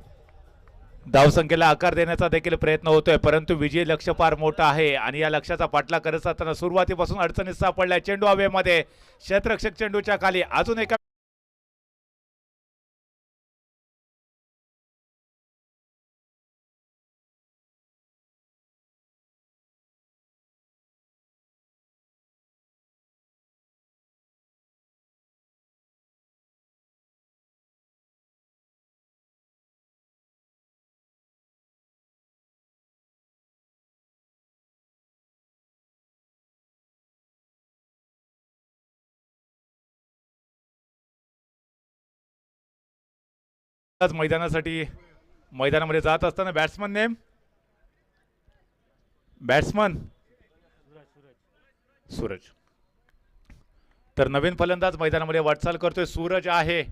B: धावसंख्येला आकार देण्याचा देखील प्रयत्न होतोय परंतु विजयी लक्ष्य फार मोठं आहे आणि या लक्ष्याचा पाठलाग करत असताना सुरुवातीपासून अडचणीत सापडलाय. चेंडू हवेमध्ये क्षेत्ररक्षक चेंडूच्या खाली अजून एका मैदानामध्ये जात असताना बॅट्समन नेम बॅट्समन सूरज. तर नवीन फलंदाज मैदानामध्ये वाटचाल करतोय सूरज आहे.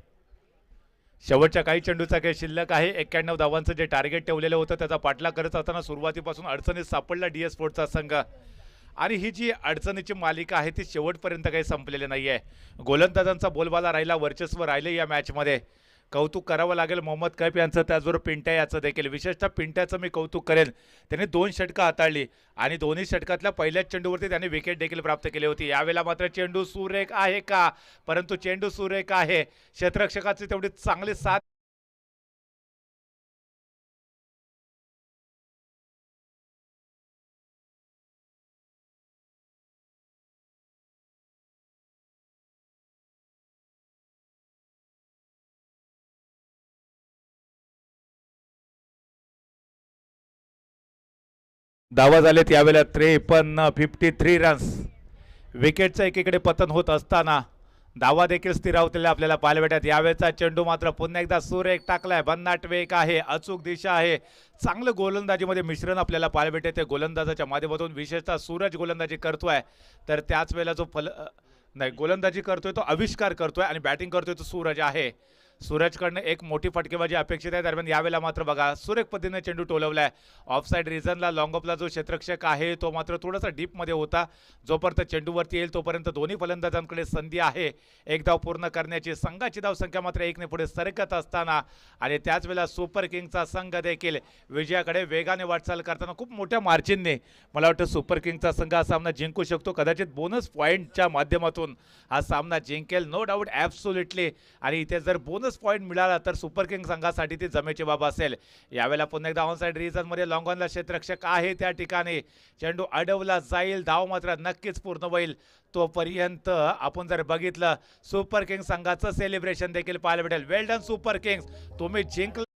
B: शेवटच्या काही चेंडूचा खेळ शिल्लक आहे. 91 धावांचं जे टार्गेट ठेवलेलं होतं त्याचा पाठलाग करत असताना सुरुवातीपासून अडचणीत सापडला DS स्पोर्ट्सचा संघ आणि ही जी अडचणीची मालिका आहे ती शेवटपर्यंत काही संपलेली नाहीये. गोलंदाजांचा बोलबाला राहिला, वर्चस्व राहिले या मॅचमध्ये. कौतुक करावं लागेल मोहम्मद कैफ यांचं, त्याचबरोबर पिंट्या याचं देखील. विशेषतः पिंट्याचं मी कौतुक करेन. त्याने 2 षटकं हाताळली आणि दोन्ही षटकातल्या पहिल्याच चेंडूवरती त्याने विकेट देखील प्राप्त केली होती. यावेळेला मात्र चेंडू सुरेख आहे का? परंतु चेंडू सुरेख आहे. क्षेत्ररक्षकाची तेवढी चांगली साथ धावा झालेत यावेळेला 53 रन्स. विकेटचं एकीकडे पतन होत असताना धावा देखील स्थिरावलेल्या आपल्याला पाहायला भेटतात. यावेळेचा चेंडू मात्र पुन्हा एकदा सुरेख टाकलाय. भन्नाट वेग आहे, अचूक दिशा आहे. चांगलं गोलंदाजीमध्ये मिश्रण आपल्याला पाहायला भेटते. ते गोलंदाजाच्या माध्यमातून विशेषतः सूरज गोलंदाजी करतोय तर त्याच वेळेला जो गोलंदाजी करतोय तो आविष्कार करतोय आणि बॅटिंग करतोय तो सूरज आहे. सूरजकडनं एक मोठी फटकेबाजी अपेक्षित आहे. दरम्यान यावेळेला मात्र बघा सुरेख पद्धतीने चेंडू टोलवलाय. ऑफसाईड रिझनला लॉंग ऑफला जो क्षेत्ररक्षक आहे तो मात्र थोडासा डीपमध्ये होता. जोपर्यंत चेंडूवरती येईल तोपर्यंत दोन्ही फलंदाजांकडे संधी आहे एक धाव पूर्ण करण्याची. संघाची धावसंख्या मात्र 1 ने पुढे सरकत असताना आणि त्याच वेळेला सुपर किंगचा संघ देखील विजयाकडे वेगाने वाटचाल करताना खूप मोठ्या मार्जिनने मला वाटतं सुपर किंगचा संघ हा सामना जिंकू शकतो. कदाचित बोनस पॉईंटच्या माध्यमातून हा सामना जिंकेल, नो डाऊट, ॲब्सोल्युटली. आणि इथे जर बोनस पॉईंट मिळाला तर सुपर किंग संघासाठी ती जमेची बाब असेल. यावेळेला पुन्हा एकदा ऑनसाइड रिजन मध्ये लॉंग ऑनला क्षेत्ररक्षक आहे त्या ठिकाणी. चेंडू अडवला जाईल, धाव मात्र नक्कीच पूर्ण होईल. तोपर्यंत आपण जर बघितलं सुपर किंग संघाचं सेलिब्रेशन देखील पाहायला भेटेल. वेल डन सुपर किंग्स, तुम्ही जिंकला.